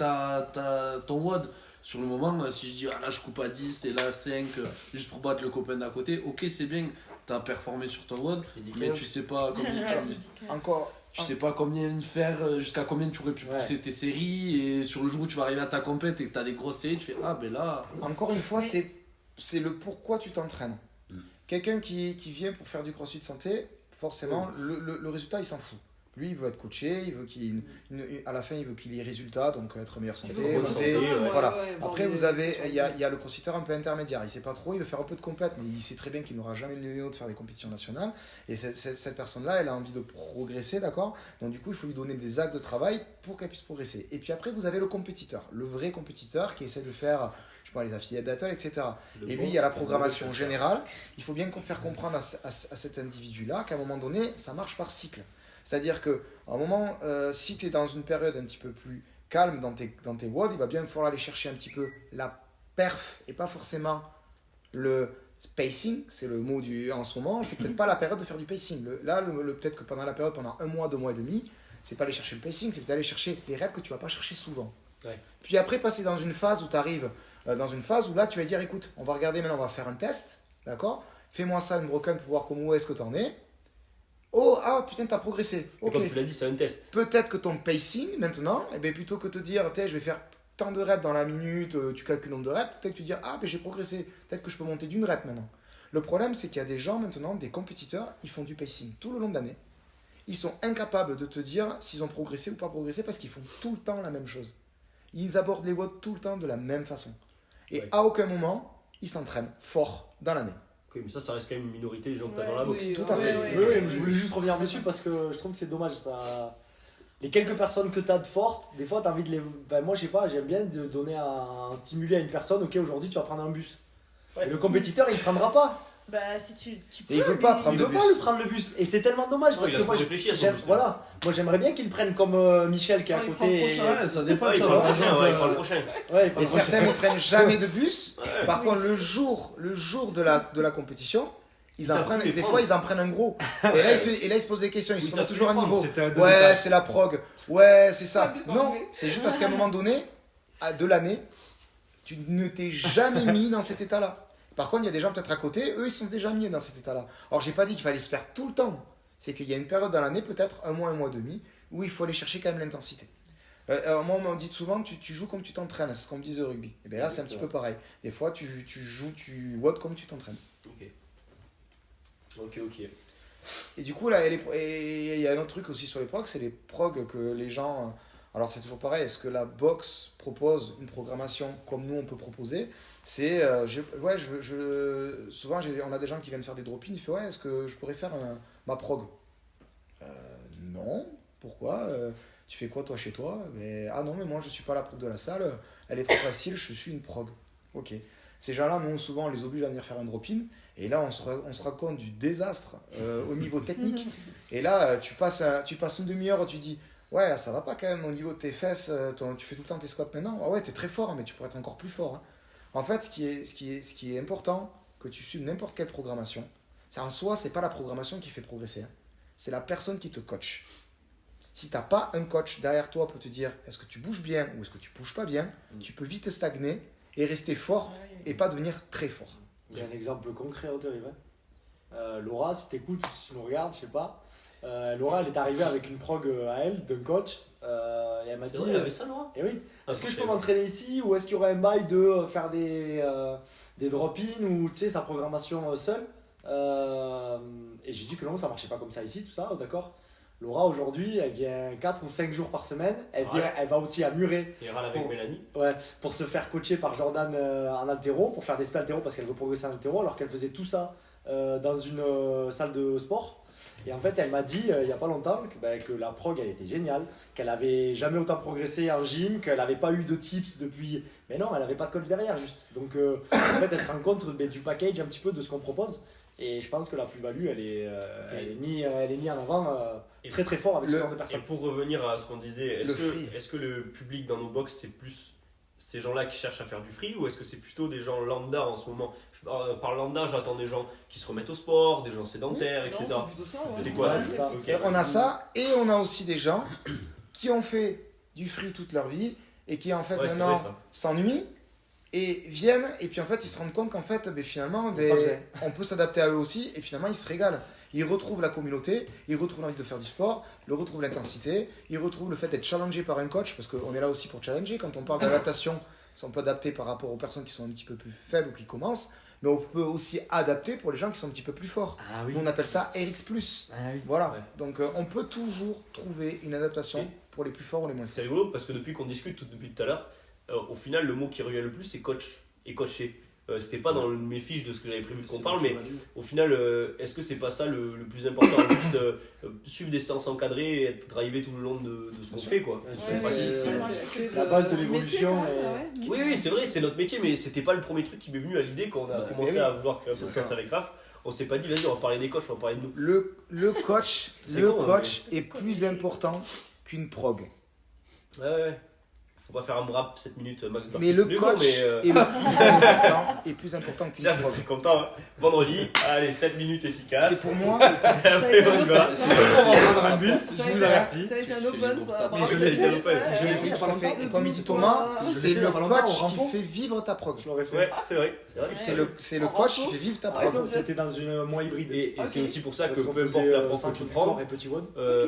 ton WOD. Sur le moment, si je dis là je coupe à 10 et là 5 juste pour battre le copain d'à côté, ok c'est bien, t'as performé sur ton WOD, mais tu sais pas tu sais pas combien faire, jusqu'à combien tu aurais pu pousser tes séries et sur le jour où tu vas arriver à ta compète et que tu as des grosses séries, tu fais là... Encore une fois, c'est le pourquoi tu t'entraînes. Quelqu'un qui vient pour faire du CrossFit santé, forcément, le résultat, il s'en fout. Lui, il veut être coaché, il veut à la fin, il veut qu'il ait résultat, donc être en meilleure santé. Voilà. Après, il y a le crossfitter un peu intermédiaire. Il sait pas trop, il veut faire un peu de compète, mais il sait très bien qu'il n'aura jamais le niveau de faire des compétitions nationales. Et cette personne-là, elle a envie de progresser, d'accord ? Donc du coup, il faut lui donner des axes de travail pour qu'elle puisse progresser. Et puis après, vous avez le compétiteur, le vrai compétiteur qui essaie de faire, je pense, les affiliés d'athlètes, etc. Et lui, il y a la programmation générale. Il faut bien faire comprendre à cet individu-là qu'à un moment donné, ça marche par cycle. C'est-à-dire qu'à un moment, si tu es dans une période un petit peu plus calme dans tes WOD, il va bien falloir aller chercher un petit peu la perf et pas forcément le pacing, c'est le mot en ce moment, c'est peut-être pas la période de faire du pacing. Peut-être que pendant la période, pendant 1 mois, 2 mois et demi, c'est pas aller chercher le pacing, c'est d'aller chercher les reps que tu vas pas chercher souvent. Ouais. Puis après, passer dans une phase où tu arrives, dans une phase où là, tu vas dire, écoute, on va regarder maintenant, on va faire un test, d'accord? Fais-moi ça, une broken, pour voir où est-ce que tu en es. Oh, ah putain, t'as progressé. Et Ok. comme tu l'as dit, c'est un test. Peut-être que ton pacing, maintenant, eh bien, plutôt que de te dire, je vais faire tant de reps dans la minute, tu calcules le nombre de reps, peut-être que tu dis, ah, ben j'ai progressé, peut-être que je peux monter d'une rep maintenant. Le problème, c'est qu'il y a des gens maintenant, des compétiteurs, ils font du pacing tout le long de l'année. Ils sont incapables de te dire s'ils ont progressé ou pas progressé parce qu'ils font tout le temps la même chose. Ils abordent les WOD tout le temps de la même façon. Et Ouais. à aucun moment, ils s'entraînent fort dans l'année. Ok, mais ça reste quand même une minorité des gens que t'as Ouais. dans la boxe. Oui, tout à fait. Oui, oui, je voulais juste revenir dessus parce que je trouve que c'est dommage. Ça... Les quelques personnes que tu as de fortes, des fois tu as envie de les. Ben, moi, je sais pas, j'aime bien de donner un stimuli à une personne. Ok, aujourd'hui tu vas prendre un bus. Ouais. Et le compétiteur il prendra pas. Bah, si tu peux. Et il veut pas lui- prendre Il le veut bus. pas lui prendre le bus. Et c'est tellement dommage Ouais, parce il a que trop moi, réfléchi à son j'aime, bus, voilà, moi j'aimerais bien qu'il prenne comme Michel qui est à Ouais, il côté. prend le prochain. Ouais, ça dépend. Ouais, il tu prend le vois, par prochain, exemple, ouais, il prend le prochain. Ouais, il prend Et le prochain. certains ne prennent jamais de bus. Ouais. Par contre, le jour de la compétition, ils en savent prennent, plus les des prendre. fois, ils en prennent un gros. Et là, ils se posent des questions. Ils Oui, se ça mettent toujours peut à les niveau. C'était un Ouais, deuxième c'est la prog. Ouais, c'est ça. Ouais, puis Non, anglais. c'est juste parce qu'à un moment donné, de l'année, tu ne t'es jamais mis dans cet état-là. Par contre, il y a des gens peut-être à côté, eux, ils sont déjà mis dans cet état-là. Alors, j'ai pas dit qu'il fallait se faire tout le temps. C'est qu'il y a une période dans l'année, peut-être 1 mois, 1 mois et demi, où il faut aller chercher quand même l'intensité. Moi, on me dit souvent que tu joues comme tu t'entraînes, c'est ce qu'on me disait au rugby. Et bien là, c'est un petit peu pareil. Des fois, tu joues, tu WOD comme tu t'entraînes. Ok. Et du coup, là, il y a un autre truc aussi sur les progs, c'est les progs que les gens. Alors, c'est toujours pareil, est-ce que la boxe propose une programmation comme nous on peut proposer? C'est. Souvent, on a des gens qui viennent faire des drop-in, ils font ouais, est-ce que je pourrais faire ma prog? Non, pourquoi? Tu fais quoi toi chez toi? Ah non, mais moi je suis pas la prog de la salle, elle est trop facile, je suis une prog. Ok. Ces gens-là, nous, souvent, on les oblige à venir faire un drop-in. Et là, on se rend compte du désastre au niveau technique. Et là, tu passes une demi-heure, tu dis ouais, là, ça va pas quand même au niveau de tes fesses. Tu fais tout le temps tes squats maintenant. Ah ouais, t'es très fort, mais tu pourrais être encore plus fort. Hein. En fait, ce qui est important, que tu suives n'importe quelle programmation, c'est en soi, c'est pas la programmation qui fait progresser. Hein. C'est la personne qui te coach. Si t'as pas un coach derrière toi pour te dire est-ce que tu bouges bien ou est-ce que tu bouges pas bien, tu peux vite stagner et rester fort et pas devenir très fort. J'ai un exemple concret au terrible. Laura, si t'écoutes ou si tu nous regardes, je sais pas. Laura, elle est arrivée avec une prog à elle, d'un coach. Et elle m'a C'est dit. vrai, il y avait ça, Laura? Eh oui. Ah, Est-ce que je c'est peux vrai. m'entraîner ici ou est-ce qu'il y aurait un bail de faire des drop-in ou tu sais, sa programmation seule Et j'ai dit que non, ça marchait pas comme ça ici, tout ça, d'accord. Laura, aujourd'hui, elle vient 4 ou 5 jours par semaine. Elle va aussi à Muret. Et râle avec Pour- Mélanie. Ouais, pour se faire coacher par Jordan en altéro, pour faire des spé altéro parce qu'elle veut progresser en altéro, alors qu'elle faisait tout ça dans une salle de sport. Et en fait, elle m'a dit il y a pas longtemps que la prog elle était géniale, qu'elle avait jamais autant progressé en gym, qu'elle avait pas eu de tips depuis. Mais non, elle avait pas de coach derrière, juste. Donc en fait, elle se rend compte du package un petit peu de ce qu'on propose. Et je pense que la plus-value, elle est mise en avant très très fort avec ce genre de Et personnes. pour revenir à ce qu'on disait, Le free. est-ce que le public dans nos box c'est plus ces gens-là qui cherchent à faire du free ou est-ce que c'est plutôt des gens lambda en ce moment? Par lambda, j'attends des gens qui se remettent au sport, des gens sédentaires, Non, etc. c'est plutôt ça, ouais. C'est quoi Ouais, ça? c'est ça. Ok. Et on a ça, et on a aussi des gens qui ont fait du free toute leur vie et qui en fait Ouais, c'est maintenant vrai ça. s'ennuient et viennent et puis en fait ils se rendent compte qu'en fait finalement Il y a pas besoin. on peut s'adapter à eux aussi et finalement ils se régalent. Ils retrouvent la communauté, ils retrouvent l'envie de faire du sport, ils retrouvent l'intensité, ils retrouvent le fait d'être challengé par un coach parce qu'on est là aussi pour challenger. Quand on parle d'adaptation, on peut adapter par rapport aux personnes qui sont un petit peu plus faibles ou qui commencent, mais on peut aussi adapter pour les gens qui sont un petit peu plus forts. Ah Nous, on appelle ça RX+. Ah oui. Voilà, Ouais. donc on peut toujours trouver une adaptation C'est- pour les plus forts ou les moins C'est forts. rigolo parce que depuis qu'on discute depuis tout à l'heure, au final le mot qui revient le plus c'est coach et coacher. C'était pas dans mes fiches de ce que j'avais prévu qu'on parle, mais au final, est-ce que c'est pas ça le plus important? Juste suivre des séances encadrées et être drivé tout le long de ce qu'on fait, quoi. Ouais, C'est Ouais, pas c'est- si- la base de du l'évolution métier, et- quand même, ouais. Oui, oui, c'est vrai, c'est notre métier, mais c'était pas le premier truc qui m'est venu à l'idée quand on a commencé mais oui, à vouloir faire un c'est podcast ça. avec Raph. On s'est pas dit, vas-y, on va parler des coachs, on va parler de nous. Le coach, C'est con, est plus important qu'une prog. Ouais, ouais. faut pas faire un rap 7 minutes max. Mais le coach est le plus important que Serge, je serais content. Hein. Vendredi, allez, 7 minutes efficaces. C'est pour moi. Ça a été un open, ça. On va prendre un bus, Ça a je vous été- avertis. Ça a été un open, ça. Mais je l'ai fait, l'open. Je l'ai fait tout à fait. Et comme il dit Thomas, c'est le coach qui fait vivre ta prog. Je l'aurais fait. Ouais, c'est vrai. C'est le coach qui fait vivre ta prog. C'était dans une mois hybride. Et c'est aussi pour ça que Parce qu'on peu importe faisait, la prog que 5 tu corps prends, et petit one.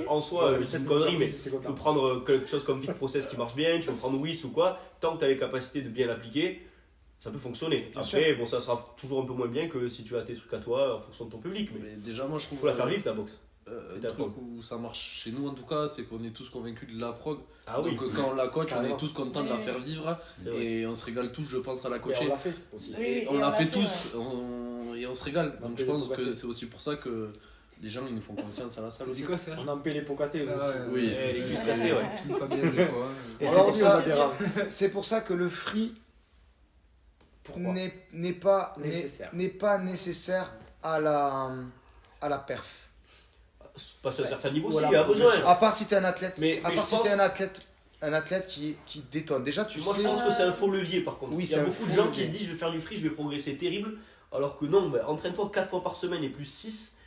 en soi, Ouais, c'est une connerie, mais c'était tu content. peux prendre quelque chose comme Fit Process qui marche bien, tu peux prendre WIS ou quoi, tant que tu as les capacités de bien l'appliquer, ça peut fonctionner. Bien Après, bon, ça sera toujours un peu moins bien que si tu as tes trucs à toi en fonction de ton public, mais Mais déjà, moi je il trouve. faut la faire vivre ta boxe. Un ta truc prog. où ça marche chez nous en tout cas, c'est qu'on est tous convaincus de la prog. Ah oui, Donc quand on la coach, on Carrément. est tous contents de la faire vivre c'est vrai. et on se régale tous, je pense, à la Et on coacher. l'a fait aussi. Oui, Et et on l'a fait ouais. tous et on se régale. On Donc peut je les pense progresser. que c'est aussi pour ça que les gens ils nous font confiance à la salle Tu aussi. dis quoi, Serge? On a un peu les pots cassés Ah aussi. ouais, Oui. Eh, les cuisses cassées, ouais. Finit pas bien des fois. Et On c'est l'a pour dit, ça- on a des rares. C'est pour ça que le free Pourquoi n'est pas Nécessaire. n'est pas nécessaire à la perf. Passer à un certain niveau, Voilà, si, il y a besoin. À part si tu es un athlète, Mais à je part si pense- t'es un athlète qui détonne. Déjà, tu Moi, sais. je pense que c'est un faux levier par contre. Oui, il y c'est a un beaucoup de faux gens qui levier. se disent je vais faire du free, je vais progresser terrible. Alors que non, bah, entraîne-toi 4 fois par semaine et plus 6.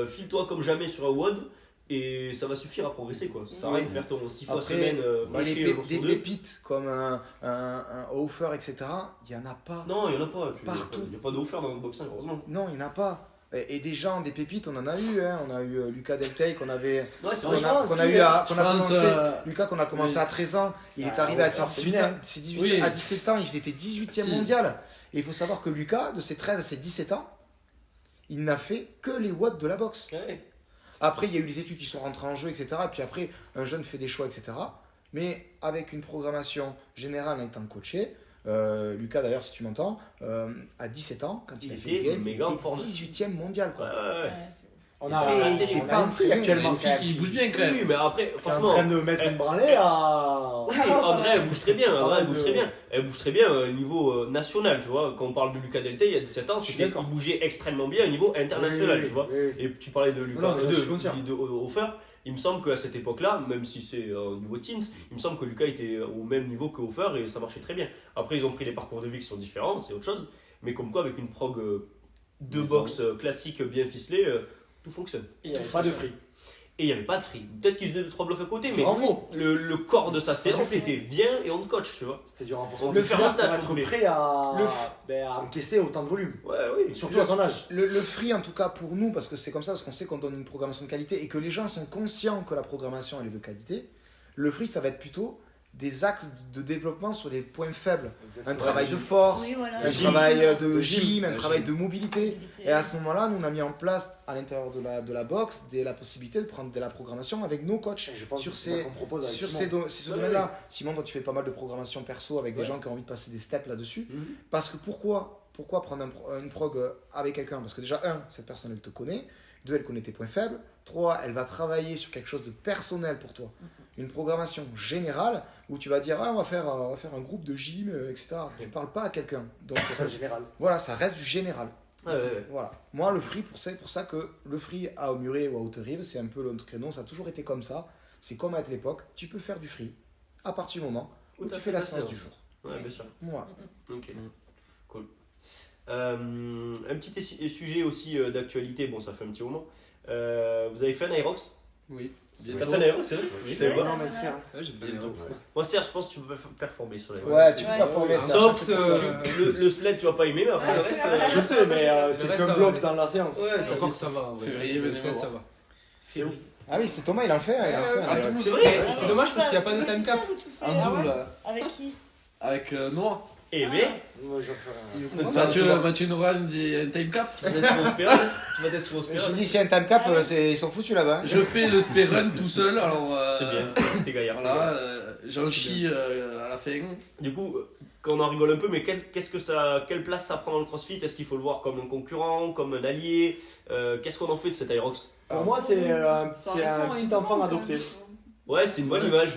File-toi comme jamais sur un WOD et ça va suffire à progresser. Quoi. Ça sert à rien de faire ton 6 fois Après, semaine Et mâché les un jour des sur 2. pépites comme un Hofer, etc., il n'y en a pas. Non, il n'y en a pas. Partout. Il n'y a pas d'offert dans le boxing, heureusement. Non, il n'y en a pas. Et des gens, des pépites, on en a eu. Hein. On a eu Lucas Deltey qu'on avait. Ouais, c'est Qu'on vrai. a, qu'on a si, eu à- Je qu'on a pense, commencé. Lucas, qu'on a commencé oui. à 13 ans, il est Ah, arrivé à ouais, c'est 18 bien. ans, ses 18 Oui. à 17 ans, il était 18e Si. mondial. Et il faut savoir que Lucas, de ses 13 à ses 17 ans, il n'a fait que les watts de la boxe. Ouais. Après, il y a eu les études qui sont rentrées en jeu, etc. Et puis après, un jeune fait des choix, etc. Mais avec une programmation générale en étant coaché, Lucas d'ailleurs, si tu m'entends, à 17 ans, quand il a Il fait le était game, il méga en était forme. 18e mondial. Ouais, Quoi. ouais, ouais. Ouais, c'est- On Et a, c'est on pas a un une fille problème. actuellement Une fille qui bouge bien quand Oui, même. mais après, qui est en franchement. train de mettre une branlée à. Oui, André, elle bouge très bien. André, elle Ouais, bouge très bien. Elle bouge très bien au niveau national, tu vois. Quand on parle de Lucas Deltey, il y a 17 ans, Je suis il d'accord. bougeait extrêmement bien au niveau international, tu vois. Oui. Et tu parlais de Lucas, Non, mais je suis conscient. de Hofer. Il me semble qu'à cette époque-là, même si c'est au niveau teens, il me semble que Lucas était au même niveau que Hofer et ça marchait très bien. Après, ils ont pris des parcours de vie qui sont différents, c'est autre chose. Mais comme quoi, avec une prog de boxe classique bien ficelée, tout fonctionne. Il n'y avait pas de free. Et il n'y avait pas de free. Peut-être qu'ils faisaient 2-3 blocs à côté, mais Bravo. le corps de sa séance c'était viens et on te coach, tu vois. C'était du renforcement On peut musculaire faire un stage, pour si vous être voulez. prêt à, Le à encaisser autant de volume. Ouais, oui. Surtout à son âge. Le free, en tout cas pour nous, parce que c'est comme ça, parce qu'on sait qu'on donne une programmation de qualité et que les gens sont conscients que la programmation elle est de qualité, le free, ça va être plutôt des axes de développement sur les points faibles. Un travail de force, Oui, voilà. un Gym. travail de Le gym, gym. un Le travail gym. de mobilité. Mobilité. Et à ce moment-là, nous, on a mis en place, à l'intérieur de la boxe, la possibilité de prendre de la programmation avec nos coachs. Et je pense Sur que c'est ça ces- qu'on propose avec Sur Simon. ce Ouais, domaine-là, Simon, toi tu fais pas mal de programmation perso avec des Ouais. gens qui ont envie de passer des steps là-dessus. Mhm. Parce que pourquoi prendre une prog avec quelqu'un? Parce que déjà, cette personne elle te connaît, 2, elle connaît tes points faibles, 3, elle va travailler sur quelque chose de personnel pour toi. Une programmation générale où tu vas dire, on va faire un groupe de gym, etc. Tu parles pas à quelqu'un. Donc C'est en général. voilà, ça reste du général. Ouais, ouais, ouais. Voilà. Moi, le free, c'est pour ça que le free à Aumuré ou à Haute-Rive, c'est un peu notre créneau, ça a toujours été comme ça. C'est comme à l'époque, tu peux faire du free à partir du moment où Où t'as tu fait fais la ta séance séance. du jour. Ouais, bien sûr. Voilà. Ok, cool. Un petit sujet aussi d'actualité, bon, ça fait un petit moment. Vous avez fait un Aerox? Oui. T'as fait un Aerox, c'est vrai? Je savais pas. Non, mais c'est clair. Ça, j'ai fait Bientôt. un Moi, Serge, je pense que tu peux performer sur les Ouais, tu peux Ouais. performer Ouais. ça. Sauf Ça, le sled, tu vas pas aimer, mais après le reste. Je sais, mais c'est reste, qu'un ça bloc va. dans la séance. Ouais, Et encore, ça va. en vrai. Février, Le venez sled, voir. ça va. C'est où Ah oui, c'est Thomas, il en fait. Il en fait un Ah, Aerox. C'est vrai. C'est dommage parce qu'il n'y a pas de time cap. En double, Avec qui? avec Noah. Et mais, Moi, je vais faire un. Mathieu Noran dit un time cap. tu vas tester mon spéral. Tu vas tester mon J'ai spéral. dit, si un time cap, ils sont foutus là-bas. Je fais le speed run tout seul, alors C'est bien, t'es gaillard. voilà, j'en chie à la fin. Du coup, quand on en rigole un peu, mais quelle place ça prend dans le CrossFit? Est-ce qu'il faut le voir comme un concurrent, comme un allié? Qu'est-ce qu'on en fait de cet Aerox? Pour moi, c'est un Ça petit répond à une enfant demande, adopté. quand même. Ouais, c'est une bonne image.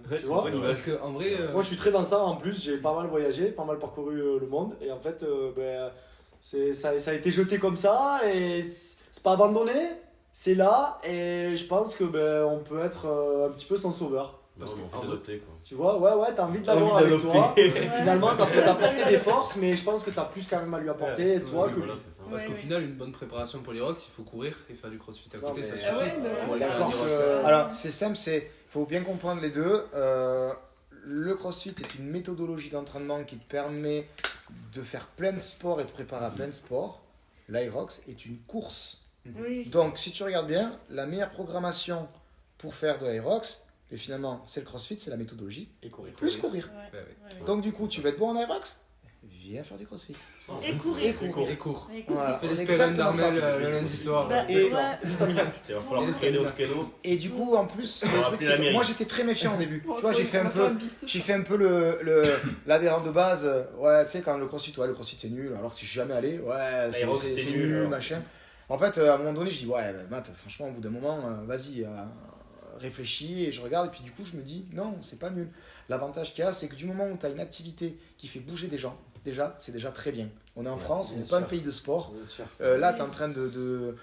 Ouais, c'est une vois bonne image. Parce qu'en vrai, Moi, je suis très dans ça. En plus, j'ai pas mal voyagé, pas mal parcouru le monde. Et en fait, ça a été jeté comme ça. Et c'est pas abandonné. C'est là. Et je pense que on peut être un petit peu son sauveur. Parce Non, que mais on fait d'adopter, quoi. Tu vois, ouais, t'as envie de T'as l'avoir envie avec toi. d'adopter. Finalement, ça peut t'apporter des forces, mais je pense que t'as plus quand même à lui apporter, toi, Oui, que voilà, c'est ça. Parce Ouais, qu'au ouais. final, une bonne préparation pour les rocks, il faut courir et faire du crossfit à côté, Non, ça mais- suffit. Ah ouais, mais Pour ouais. aller faire D'accord un que- Irox. Alors, c'est simple, il faut bien comprendre les deux. Le CrossFit est une méthodologie d'entraînement qui te permet de faire plein de sports et de préparer à plein de sports. L'Irox est une course. Oui. Donc, si tu regardes bien, la meilleure programmation pour faire de l'Irox, et finalement, c'est le CrossFit, c'est la méthodologie, Et courir. plus courir. Ouais. Ouais, ouais. Ouais. Donc, du coup, tu veux être bon en Irox, viens faire du CrossFit. Et courir. Et courir. Et cours. Et courir. Voilà, Fais c'est des spells exactement ça. d'Armel le lundi soir. Bah, Et- ouais. Il va falloir Et traîner au les créneau. Et du coup, en plus, On le va truc, appeler c'est la que mairie. moi, j'étais très méfiant au début. Bon, Tu vois, j'ai fait un on va faire peu... une piste. J'ai fait un peu l'adhérent de base, ouais, tu sais, quand le CrossFit c'est nul, alors que je suis jamais allé, ouais, L'Aerox, c'est nul, alors. machin. En fait, à un moment donné, je dis, ouais, bah, Matt, franchement, au bout d'un moment, vas-y, réfléchis, et je regarde, et puis du coup, je me dis, non, c'est pas nul. L'avantage qu'il y a, c'est que du moment où tu as une activité qui fait bouger des gens, déjà, c'est déjà très bien. On est en France, on bien n'est pas un sûr. pays de sport. Bien sûr. Là, tu es en train de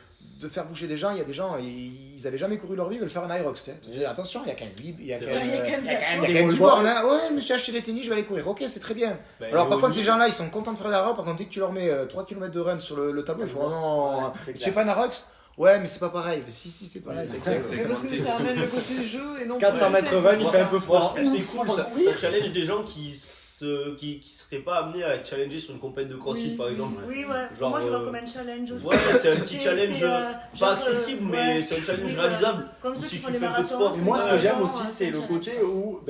faire bouger des gens. Il y a des gens, ils avaient jamais couru leur vie, ils veulent faire un Irox. Tu sais. Tu dis, attention, il y a quand même il y a C'est quand vrai. même, Il y a quand même il y a quand des même du roll-ball. borne. Hein. Ouais, je me suis acheté des tennis, je vais aller courir. Ok, c'est très bien. Bah, Alors, par au contre, ces limite, gens-là, ils sont contents de faire la route. Par contre, dès que tu leur mets 3 km de run sur le tableau, il faut vraiment. Ouais, c'est Tu clair. fais pas un Irox? Ouais, mais c'est pas pareil. Si, c'est pareil. C'est clair. clair, Mais parce que ça amène le côté jeu et non 400 mètres run, il fait un peu moi, froid. je trouve que c'est cool, ça challenge des gens qui seraient pas amenés à être challengés sur une compète de CrossFit Oui, par exemple. Oui, ouais. Genre, Moi, je vois comme un challenge aussi. Ouais, c'est un petit challenge pas pas accessible, mais c'est un challenge réalisable. Comme Ou ceux si qui tu font des fais un peu de marathons. sport. Et moi, ce c'est que des j'aime gens, aussi, c'est un le challenge. côté où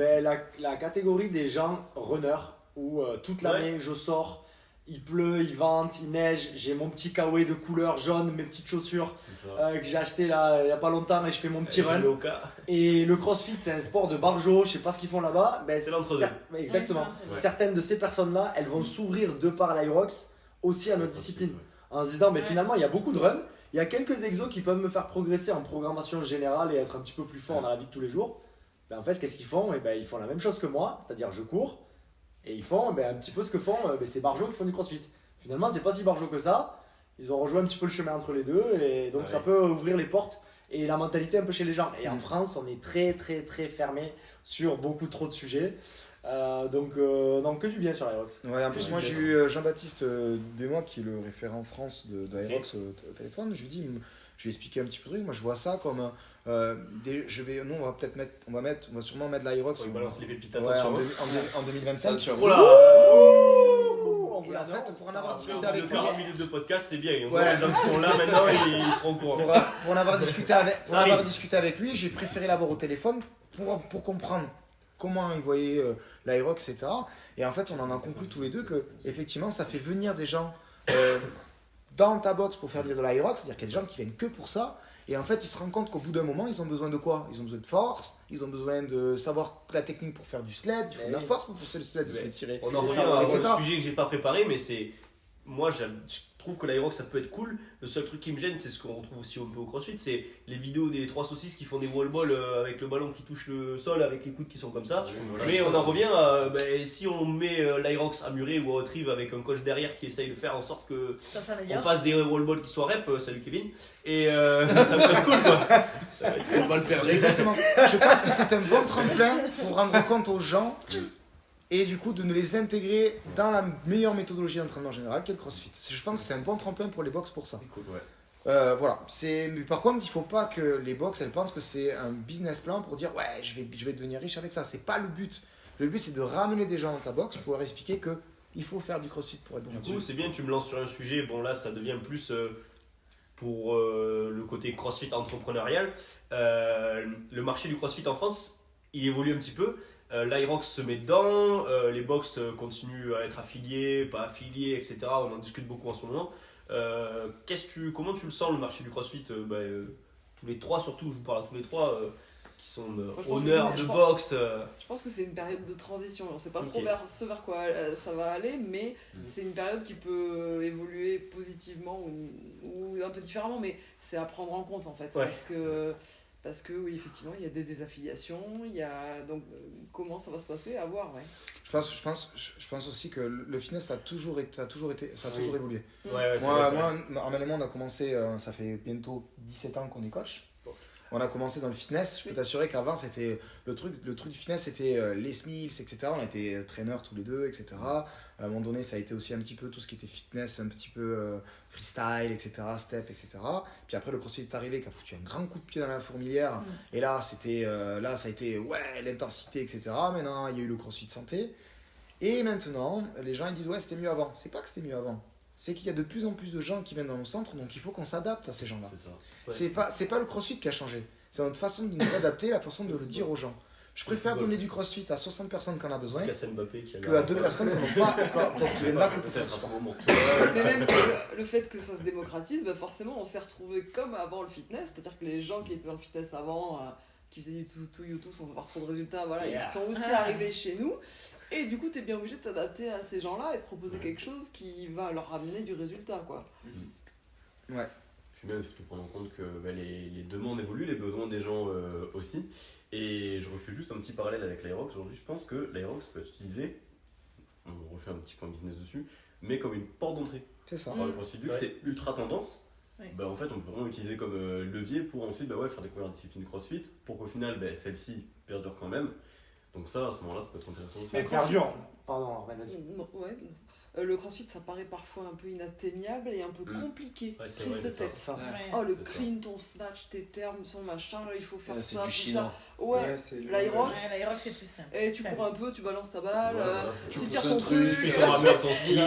la catégorie des gens runners, où toute l'année je sors, il pleut, il vente, il neige, j'ai mon petit kawaii de couleur jaune, mes petites chaussures C'est ça. que j'ai acheté là il y a pas longtemps et je fais mon petit run. Au cas. Et le crossfit, c'est un sport de barjo, je sais pas ce qu'ils font là-bas. Ben, C'est l'entre-deux. Exactement. Ouais, c'est l'entre-deux. Certaines de ces personnes-là, elles vont s'ouvrir de par l'Irox aussi à notre discipline. En se disant, mais Ouais. finalement, il y a beaucoup de runs, il y a quelques exos qui peuvent me faire progresser en programmation générale et être un petit peu plus fort dans la vie de tous les jours. Ben, en fait, qu'est-ce qu'ils font? Et ben, ils font la même chose que moi, c'est-à-dire je cours, et ils font un petit peu ce que font ces barjots qui font du crossfit. Finalement, c'est pas si barjo que ça. Ils ont rejoint un petit peu le chemin entre les deux, et donc Ouais. ça peut ouvrir les portes et la mentalité un peu chez les gens. Et en France, on est très très très fermé sur beaucoup trop de sujets. Donc que du bien sur l'Irox. Ouais, en plus, moi j'ai eu Jean-Baptiste Desmois qui est le référent France d'Aerox au téléphone. Je lui dis, je lui ai expliqué un petit peu le truc. Moi je vois ça comme. Nous on va sûrement mettre l'Aerox On balance les pépites, en attention. 2025. Oh là. On vous Et en l'annonce. fait, pour en avoir Après, discuté au bout avec de lui, 40 minutes de podcast, c'est bien. On Ouais. voit les gens qui sont là maintenant et ils seront au courant. pour en avoir discuté avec, Ça arrive. lui, j'ai préféré l'avoir au téléphone pour comprendre comment il voyait l'Aerox, etc. Et en fait, on en a conclu tous les deux que effectivement, ça fait venir des gens dans ta box pour faire de l'Aerox, c'est-à-dire qu'il y a des gens qui viennent que pour ça. Et en fait, ils se rendent compte qu'au bout d'un moment, ils ont besoin de quoi? Ils ont besoin de force, ils ont besoin de savoir la technique pour faire du sled, il faut de la force pour pousser le sled et se le tirer. On en Et revient ça, à etc. un sujet que j'ai pas préparé, mais c'est. Moi, je trouve que l'Aerox ça peut être cool. Le seul truc qui me gêne, c'est ce qu'on retrouve aussi un peu au CrossFit, c'est les vidéos des 3 saucisses qui font des wall balls avec le ballon qui touche le sol, avec les coudes qui sont comme ça. Mais on en revient à si on met l'Aerox à murer ou à retrieve avec un coach derrière qui essaye de faire en sorte que Ça on s'améliore. fasse des wall balls qui soient rep, salut Kevin, et ça peut être cool quoi. On va le perdre. Exactement. Je pense que c'est un bon tremplin pour rendre compte aux gens et du coup de nous les intégrer dans la meilleure méthodologie d'entraînement général qu'est le CrossFit. Je pense que c'est un bon tremplin pour les box pour ça. Cool, ouais. Voilà. Mais par contre, il ne faut pas que les box elles pensent que c'est un business plan pour dire ouais je vais devenir riche avec ça. C'est pas le but. Le but c'est de ramener des gens dans ta box pour leur expliquer que il faut faire du CrossFit pour être bon Du là-dessus. coup, c'est bien, tu me lances sur un sujet. Bon, là, ça devient plus pour le côté CrossFit entrepreneurial. Le marché du CrossFit en France, il évolue un petit peu. L'Irox se met dedans, les box continuent à être affiliés, pas affiliés, etc. On en discute beaucoup en ce moment. Comment tu le sens, le marché du CrossFit tous les trois, surtout, je vous parle à tous les trois, qui sont je pense que honneurs c'est- de je boxe. Je pense que c'est une période de transition. On sait pas Ok. trop ce vers quoi ça va aller, mais c'est une période qui peut évoluer positivement ou un peu différemment, mais c'est à prendre en compte en fait. Ouais. Parce que oui, effectivement, il y a des désaffiliations, il y a donc comment ça va se passer à voir, ouais. Je pense aussi que le fitness ça a toujours évolué. Ouais, c'est Moi, vrai, c'est vrai. Armel et moi, on a commencé, ça fait bientôt 17 ans qu'on est coach. on a commencé dans le fitness. Je peux t'assurer qu'avant, c'était le truc du fitness, c'était les Smiths, etc. On était traîneurs tous les deux, etc. À un moment donné, ça a été aussi un petit peu tout ce qui était fitness, un petit peu freestyle, etc., step, etc. Puis après, le CrossFit est arrivé, qui a foutu un grand coup de pied dans la fourmilière. Et là, ça a été, ouais, l'intensité, etc. Maintenant, il y a eu le CrossFit santé. Et maintenant, les gens ils disent, ouais, c'était mieux avant. C'est pas que c'était mieux avant. C'est qu'il y a de plus en plus de gens qui viennent dans nos centres, donc il faut qu'on s'adapte à ces gens-là. C'est ça. C'est pas le CrossFit qui a changé. C'est notre façon de nous adapter, la façon de le dire aux gens. Je préfère donner du CrossFit à 60 personnes qui en a besoin que à 2 personnes qui n'ont pas qui viennent là pour peut-être un moment. Mais même le fait que ça se démocratise, bah forcément on s'est retrouvé comme avant le fitness, c'est-à-dire que les gens qui étaient dans le fitness avant, qui faisaient du tout YouTube sans avoir trop de résultats, voilà, ils sont aussi arrivés chez nous. Et du coup, t'es bien obligé de t'adapter à ces gens-là et de proposer quelque chose qui va leur ramener du résultat, quoi. Ouais. Puis même surtout prendre en compte que les demandes évoluent, les besoins des gens aussi. Et je refais juste un petit parallèle avec l'Aerox. Aujourd'hui, je pense que l'Aerox peut être utilisé, on refait un petit point business dessus, mais comme une porte d'entrée. C'est ça. Par le CrossFit, vu que c'est ultra tendance, en fait, on peut vraiment l'utiliser comme levier pour ensuite faire découvrir la discipline CrossFit, pour qu'au final, celle-ci perdure quand même. Donc ça, à ce moment-là, ça peut être intéressant aussi. Mais perdure. Pardon, vas-y. Ouais. Le CrossFit, ça paraît parfois un peu inatteignable et un peu compliqué. Prise de tête. Ça. Oh, le clean, ton snatch, tes termes, son machin, là, il faut faire ça, du tout chinois. ça. Ouais, l'Aerox. L'Aerox, c'est plus simple. Et tu cours un peu, tu balances ta balle, tu pousses tires un ton truc, truc. Tu fais ton rameur, ton ski. Et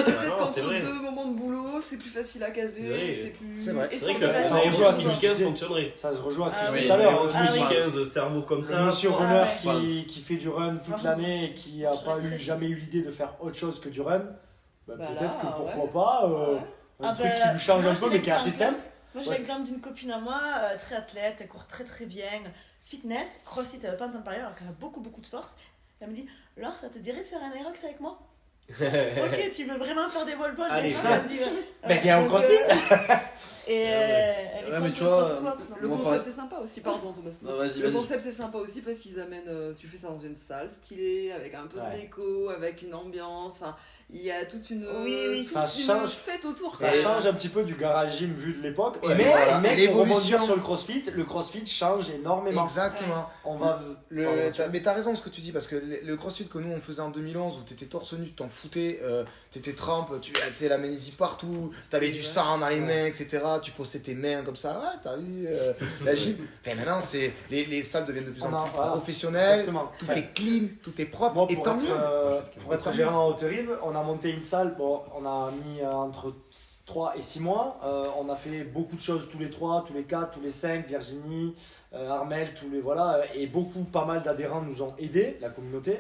peut-être Non, c'est qu'entre vrai. 2 moments de boulot, c'est plus facile à caser, c'est plus. C'est vrai. Et C'est vrai sans que dépassement. ça rejoue à ce que 2015 fonctionnerait. Ça se rejoint à ce que Ah je oui. disais tout à l'heure. En 2015, cerveau comme ça. Le monsieur Ah runner ouais. qui fait du run toute Vraiment. l'année et qui n'a Je serais très jamais eu l'idée de faire autre chose que du run, Bah peut-être là, que pourquoi ouais. pas Ouais. un Ah truc bah, qui lui change moi, un peu j'ai mais qui est assez l'exemple. simple. Moi, j'ai Ouais, l'exemple d'une copine à moi, très athlète, elle court très très bien. Fitness, CrossFit, elle ne veut pas entendre parler alors qu'elle a beaucoup beaucoup de force. Elle me dit, Laure, ça te dirait de faire un Aerox avec moi? Ok, tu veux vraiment faire des vol-balls? Allez, elle me dit, viens au donc, CrossFit. Et elle est Ouais, mais contre tu le vois, cross squat, non. Le Moi, concept pareil. c'est sympa aussi, pardon Thomas. Non, vas-y, Le vas-y. concept c'est sympa aussi parce qu'ils amènent, tu fais ça dans une salle stylée, avec un peu de Ouais. déco, avec une ambiance, enfin il y a toute une, Oui. toute Ça une change. fête autour. Ça quoi. change un petit peu du garage gym vu de l'époque. Ouais, mais voilà. mais pour L'évolution. rebondir sur le CrossFit change énormément. Exactement. On va. Mais t'as raison ce que tu dis, parce que le CrossFit que nous on faisait en 2011 où t'étais torse nu, tu t'en foutais, t'étais trempe, tu étais la ménésie partout, t'avais du sang dans les mains, etc. Tu postais tes mains comme ça, ouais, t'as vu la gym. Enfin, maintenant, les salles deviennent de plus en plus professionnelles, Exactement. tout est clean, tout est propre, Moi, et tant mieux. pour être gérant à Haute-Rive, on a monté une salle, bon, on a mis entre 3 et 6 mois, on a fait beaucoup de choses tous les 3, tous les 4, tous les 5, Virginie, Armel, tous les voilà, et pas mal d'adhérents nous ont aidés, la communauté.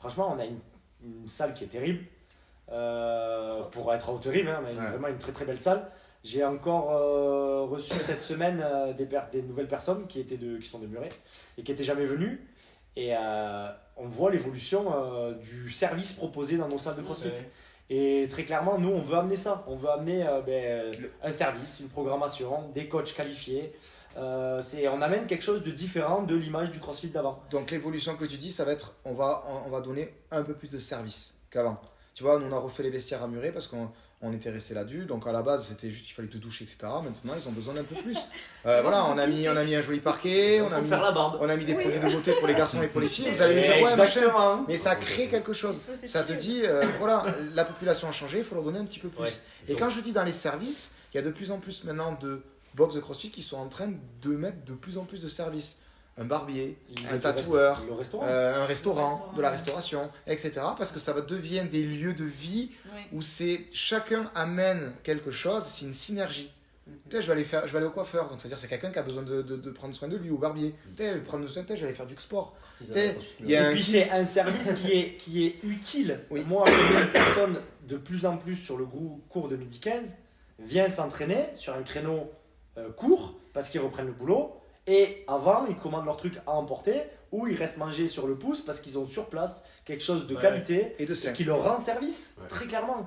Franchement, on a une salle qui est terrible pour être à Haute-Rive, hein, on a vraiment une très très belle salle. J'ai encore reçu cette semaine des nouvelles personnes qui sont demeurées et qui n'étaient jamais venues. Et on voit l'évolution du service proposé dans nos salles de CrossFit. Et très clairement, nous, on veut amener ça. On veut amener un service, une programmation, des coachs qualifiés. On amène quelque chose de différent de l'image du CrossFit d'avant. Donc l'évolution que tu dis, ça va être, on va donner un peu plus de service qu'avant. Tu vois, nous on a refait les vestiaires à Muret parce qu'on était resté là-dessus. Donc à la base, c'était juste qu'il fallait te doucher, etc. Maintenant, ils ont besoin d'un peu plus. Voilà, on a mis un joli parquet, on a mis, faire la barbe. on a mis des produits de beauté pour les garçons et pour les filles. Vous allez me dire, ouais, machin. Exactement. Mais ça crée quelque chose. Il faut s'étirer. Ça te dit, voilà, la population a changé, il faut leur donner un petit peu plus. Ouais, Et quand je dis dans les services, il y a de plus en plus maintenant de box de CrossFit qui sont en train de mettre de plus en plus de services. Un barbier, un tatoueur, le restaurant. un restaurant, de la ouais. restauration, etc. Parce que ça devient des lieux de vie Oui. où chacun amène quelque chose, c'est une synergie. Peut-être je vais aller au coiffeur, donc c'est-à-dire c'est quelqu'un qui a besoin de prendre soin de lui, au barbier. Peut-être prendre soin de je vais aller faire du sport. Il y a Et un puis c'est un service qui est utile. Oui. Moi, une personne de plus en plus sur le cours de midi 15 vient s'entraîner sur un créneau court parce qu'ils reprennent le boulot. Et avant, ils commandent leur truc à emporter ou ils restent manger sur le pouce parce qu'ils ont sur place quelque chose de qualité et de sain. qui leur rend service, très clairement.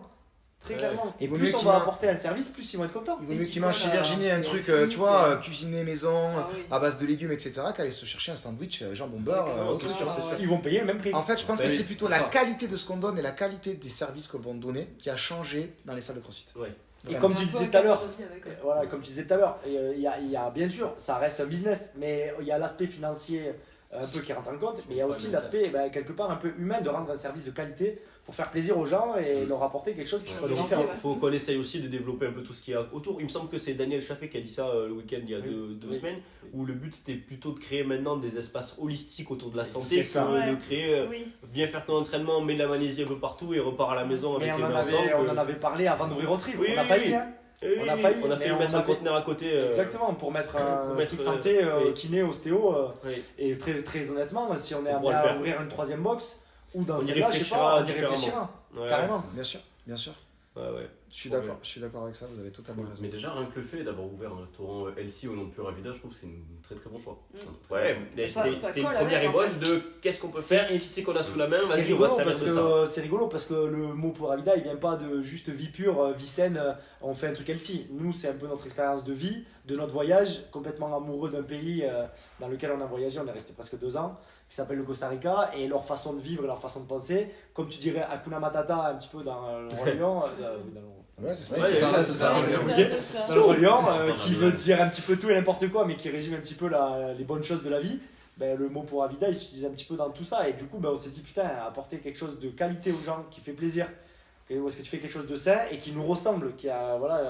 Très Ouais. clairement. Il vaut Plus mieux on qu'il va mange- apporter un service, plus ils vont être contents. Il vaut Et mieux qui qu'il mange chez voilà, Virginie un c'est truc, cuit, tu vois, c'est- cuisiner maison, Ah oui. à base de légumes, etc., qu'aller se chercher un sandwich jambon beurre. D'accord, ok. c'est sûr, c'est sûr. Ils vont payer le même prix. En fait, je pense Bah que oui, c'est plutôt c'est la ça. qualité de ce qu'on donne et la qualité des services que vont donner qui a changé dans les salles de CrossFit. Ouais. Et Vraiment. comme tu C'est un disais peu tout à un l'heure, cadre de vie avec, ouais. voilà, comme tu disais tout à l'heure, il y a bien sûr, ça reste un business, mais il y a l'aspect financier un peu qui rentre en compte, mais il y a aussi l'aspect quelque part un peu humain de rendre un service de qualité pour faire plaisir aux gens et leur apporter quelque chose qui soit Ouais, différent. ouais. Faut qu'on essaye aussi de développer un peu tout ce qu'il y a autour. Il me semble que c'est Daniel Chaffé qui a dit ça le week-end il y a Oui. deux Oui. semaines, où le but c'était plutôt de créer maintenant des espaces holistiques autour de la santé, C'est que ça. de Ouais. créer Oui. viens faire ton entraînement, mets de la magnésie un peu partout et repars à la maison Mais avec on les en, mains ensemble. on en avait parlé avant d'ouvrir au tri, Oui, on a oui, failli. oui. Hein. Oui, on a oui, failli, on a mais failli on mettre un avait- conteneur à côté. Exactement, pour mettre un pour mettre, truc santé, oui. kiné, ostéo. Oui. Et très honnêtement, si on est On amené pourra le à faire. ouvrir une troisième box, ou dans On y celle-là, je sais réfléchira pas, on y différemment. réfléchira. Ouais. Carrément. Bien sûr, bien sûr. Ouais, ouais. Je suis Trop d'accord, je suis d'accord avec ça, vous avez totalement raison. Mais déjà, rien que le fait d'avoir ouvert un restaurant LC au nom de Pura Vida, je trouve que c'est un très très bon choix. Ouais, mais Ça- c'était ça c'était une colle première avec, en ébauche fait. de qu'est-ce qu'on peut faire, qui c'est qu'on a sous la main, C'est vas-y, on va rigolo, se servir parce de ça. que c'est rigolo parce que le mot Pura Vida il vient pas de juste vie pure, vie saine, on fait un truc healthy. Nous c'est un peu notre expérience de vie, de notre voyage, complètement amoureux d'un pays dans lequel on a voyagé, on est resté presque 2 ans, qui s'appelle le Costa Rica, et leur façon de vivre et leur façon de penser, comme tu dirais Hakuna Matata un petit peu dans le Roi Lion, Ouais, c'est ça. Ouais, c'est ça, C'est ça, Ok. c'est ça. dans le Roi Lion, Enfin, qui veut dire un petit peu tout et n'importe quoi, mais qui résume un petit peu les bonnes choses de la vie. Ben, le mot Pura Vida il s'utilise un petit peu dans tout ça, et du coup ben, on s'est dit putain, apporter quelque chose de qualité aux gens, qui fait plaisir, où est-ce que tu fais quelque chose de sain et qui nous ressemble, qui a voilà,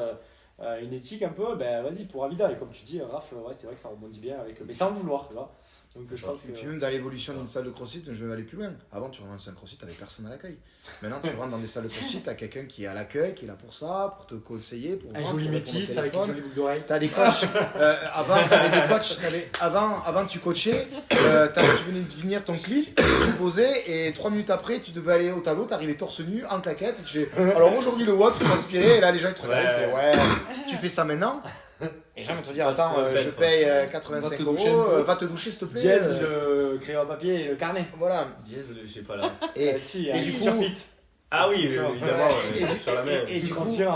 une éthique un peu, ben vas-y Pura Vida. Et comme tu dis, Raph, ouais, c'est vrai que ça rebondit bien avec, mais sans le vouloir, tu vois. Donc je pense Et que. puis même dans l'évolution d'une salle de crossfit, je vais aller plus loin. Avant, tu rentres dans une salle de crossfit, t'avais personne à l'accueil. Maintenant, tu rentres dans des salles de crossfit, t'as quelqu'un qui est à l'accueil, qui est là pour ça, pour te conseiller, pour Un voir, joli pour répondre au métis avec une téléphone. jolie boucle d'oreille. T'as des coachs. Avant, t'avais des coachs. Avant, tu coachais. Tu venais de finir ton clip, tu posais, et 3 minutes après, tu devais aller au tableau. T'arrivais torse nu, en claquette. Et tu fais, alors aujourd'hui, le what, tu transpirais. Et là, les gens ils te regardent. Ils font, ouais, tu fais ça maintenant. Et les gens vont te dire, Parce attends, qu'on je bête, paye Va 85 te doucher un euros. peu. Va te doucher, s'il te plaît. Dièse, le crayon à papier et le carnet. Voilà. Dièse, je sais pas là. Et Si, c'est du Future coup. Fit. Ah oui, C'est ça. évidemment, Ouais, sur la main. Tout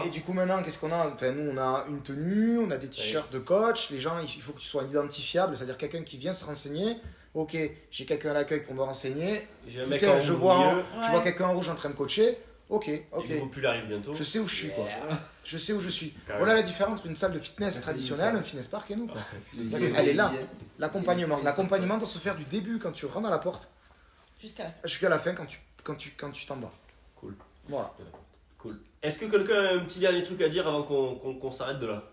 et du coup, maintenant, qu'est-ce qu'on a? Enfin, nous, on a une tenue, on a des t-shirts de coach. Les gens, il faut que tu sois identifiable, c'est-à-dire quelqu'un qui vient se renseigner. Ok, j'ai quelqu'un à l'accueil pour me renseigner. J'ai un mec Putain, en je haut vois, au milieu, je vois quelqu'un en rouge en train de coacher. Ok, ok. et Popul arrive bientôt. Je sais où je suis, quoi. Je sais où je suis. Carrément. Voilà la différence entre une salle de fitness traditionnelle, un fitness park et nous, quoi. Exactement. Elle est là. L'accompagnement. L'accompagnement doit se faire du début quand tu rentres à la porte Jusqu'à la fin. jusqu'à la fin quand tu t'en vas. Cool. Voilà. Cool. Est-ce que quelqu'un a un petit dernier truc à dire avant qu'on s'arrête de là?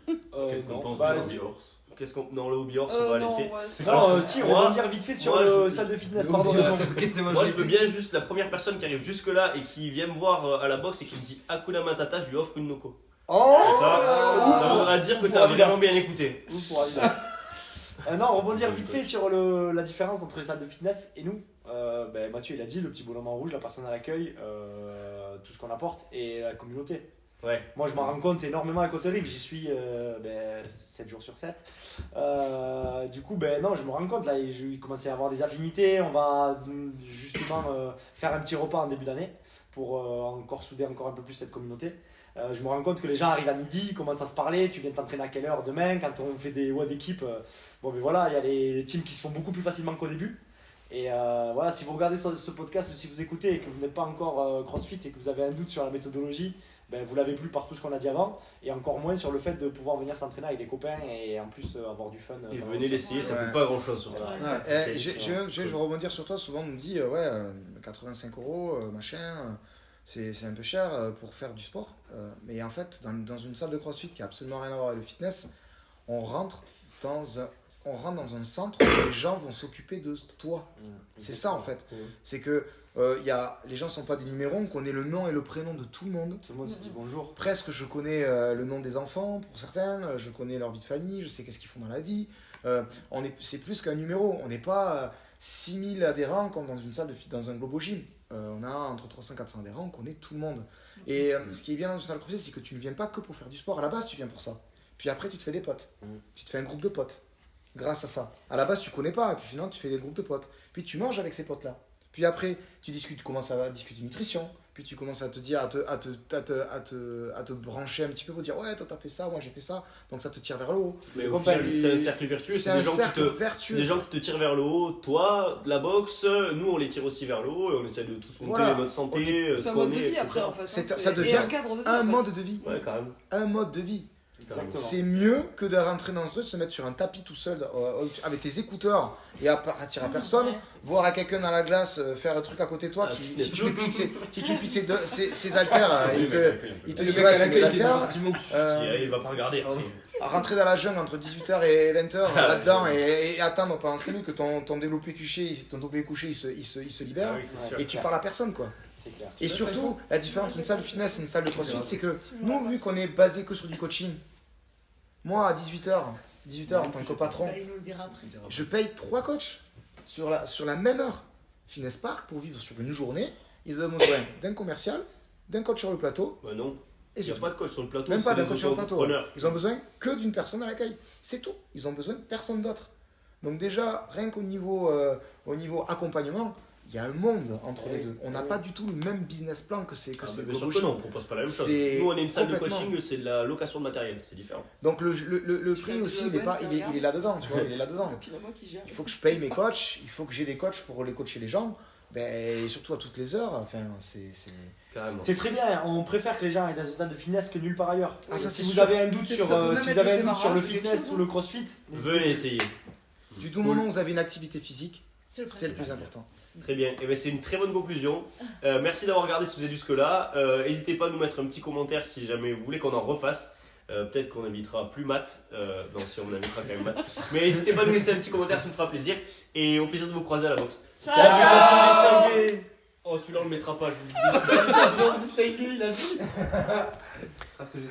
Qu'est-ce qu'on non, pense bah, de c'est- Hobby Horse? Qu'est-ce qu'on. Non, le hobby horse, on va Non, laisser. ouais, c'est Non, Alors, si, on moi- va rebondir vite fait sur moi, le je- salle de fitness, Le pardon. hobby c'est horse. bon. Ok, c'est Moi, je veux bien juste la première personne qui arrive jusque-là et qui vient me voir à la boxe et qui me dit Hakuna Matata, je lui offre une Noco. Oh Ça voudra dire que Ou t'as pour vraiment bien écouté. Ou pour Adidas. Non, rebondir vite fait sur la différence entre les salles de fitness et nous. Ben, Mathieu il a dit, le petit bonhomme en rouge, la personne à l'accueil, tout ce qu'on apporte et la communauté. Ouais. Moi je m'en rends compte énormément à Côte-Rive, j'y suis 7 jours sur 7. Du coup, ben non, je me rends compte là, il commence à y avoir des affinités. On va justement faire un petit repas en début d'année pour encore souder encore un peu plus cette communauté. Je me rends compte que les gens arrivent à midi, commencent à se parler. Tu viens t'entraîner à quelle heure demain? Quand on fait des WOD d'équipe, bon, mais voilà, il y a les teams qui se font beaucoup plus facilement qu'au début. Et voilà, si vous regardez ce podcast ou si vous écoutez et que vous n'êtes pas encore CrossFit et que vous avez un doute sur la méthodologie, ben, vous l'avez plus par tout ce qu'on a dit avant, et encore moins sur le fait de pouvoir venir s'entraîner avec des copains et en plus avoir du fun. Et pendant venez ça. l'essayer, ça Ouais. coûte pas grand chose surtout. Voilà. Eh, je veux rebondir sur toi. Souvent, on nous dit 85 euros, machin, c'est un peu cher pour faire du sport. Mais en fait, dans une salle de crossfit qui a absolument rien à voir avec le fitness, on rentre dans un centre où les gens vont s'occuper de toi. C'est ça en fait. C'est que les gens ne sont pas des numéros, on connaît le nom et le prénom de tout le monde. Tout le monde se dit bonjour. Presque, je connais le nom des enfants pour certains, je connais leur vie de famille, je sais qu'est-ce qu'ils font dans la vie. C'est plus qu'un numéro, on n'est pas 6000 adhérents comme dans une salle dans un Globo Gym. On a entre 300 et 400 adhérents, on connaît tout le monde. Et ce qui est bien dans une salle de crossfit, c'est que tu ne viens pas que pour faire du sport. À la base, tu viens pour ça. Puis après, tu te fais des potes. Tu te fais un groupe de potes. Grâce à ça. À la base, tu connais pas. Et puis finalement, tu fais des groupes de potes. Puis tu manges avec ces potes-là. Puis après, tu commences à discuter nutrition. puis tu commences à te dire, à te brancher un petit peu pour dire ouais, toi t'as fait ça, moi j'ai fait ça, donc ça te tire vers le haut. Mais au final, c'est un cercle vertueux, C'est un cercle c'est vertueux. des gens qui te tirent vers le haut. Toi, la boxe, nous on les tire aussi vers le haut et on essaie de tous monter Voilà. notre santé, C'est ce un qu'on mode de est, vie etc. après en fait. Ça Et devient un cadre de vie. Un en fait. mode de vie. Ouais, carrément. Un mode de vie. Exactement. C'est mieux que de rentrer dans ce truc, se mettre sur un tapis tout seul avec tes écouteurs et à partir à personne, Ouais, voir à quelqu'un dans la glace faire un truc à côté de toi, Ah, qui, si tu lui piques ses haltères, il te Le dit mec ouais, à c'est mes l'accueil qui est haltères. dans Simon. Il va pas regarder. Rentrer dans la jungle entre 18h et 20h là-dedans et attendre pendant 5 minutes que ton développé couché, il se libère Ah oui, c'est sûr. et tu parles à personne quoi. C'est clair. Et surtout, la différence entre une salle de fitness et une salle de crossfit, c'est que nous, vu qu'on est basé que sur du coaching, moi à 18h en tant que patron, Bah, il nous le dira après. je paye 3 coachs sur la même heure. Fitness Park, pour vivre sur une journée, ils ont besoin d'un commercial, d'un coach sur le plateau, Bah non, et il n'y c'est a tout. pas de coach sur le plateau, Même pas c'est d'un des coach sur le plateau. entrepreneurs. Ils ont besoin que d'une personne à l'accueil. C'est tout. Ils ont besoin de personne d'autre. Donc déjà, rien qu'au niveau accompagnement, il y a un monde entre les deux. On n'a pas du tout le même business plan que c'est Ah, c'est bien sûr Globo que non, Gym. on propose pas la même chose. C'est Nous on est une salle de complètement. coaching, c'est de la location de matériel, c'est différent. Donc le Je prix fais aussi, de il est, la pas, bonne, il est là-dedans, tu vois, il est là-dedans. Et puis là, moi qui gère. Il faut que je paye mes coachs, il faut que j'ai des coachs pour les coacher les gens, et surtout à toutes les heures. Enfin, c'est... Carrément. C'est très bien, on préfère que les gens aillent dans une salle de fitness que nulle part ailleurs. Ah, ça, Si c'est vous sûr. avez un doute Ça sur, peut même si être vous avez le un doute sur le démarrage de quelque fitness chose, ou le crossfit, Venez essayer. Du tout moment où vous avez une activité physique, C'est le c'est le principal. plus important. Très bien, et ben c'est une très bonne conclusion. Merci d'avoir regardé si vous êtes jusque-là. N'hésitez pas à nous mettre un petit commentaire si jamais vous voulez qu'on en refasse. Peut-être qu'on invitera plus Matt. Non, si on invitera quand même Matt. Mais n'hésitez pas à nous laisser un petit commentaire, ça nous fera plaisir. Et au plaisir de vous croiser à la boxe. Ciao, Salutations ciao. distinguées. Oh, celui-là on le mettra pas, je vous le dis. distinguée, il a dit. Absolument.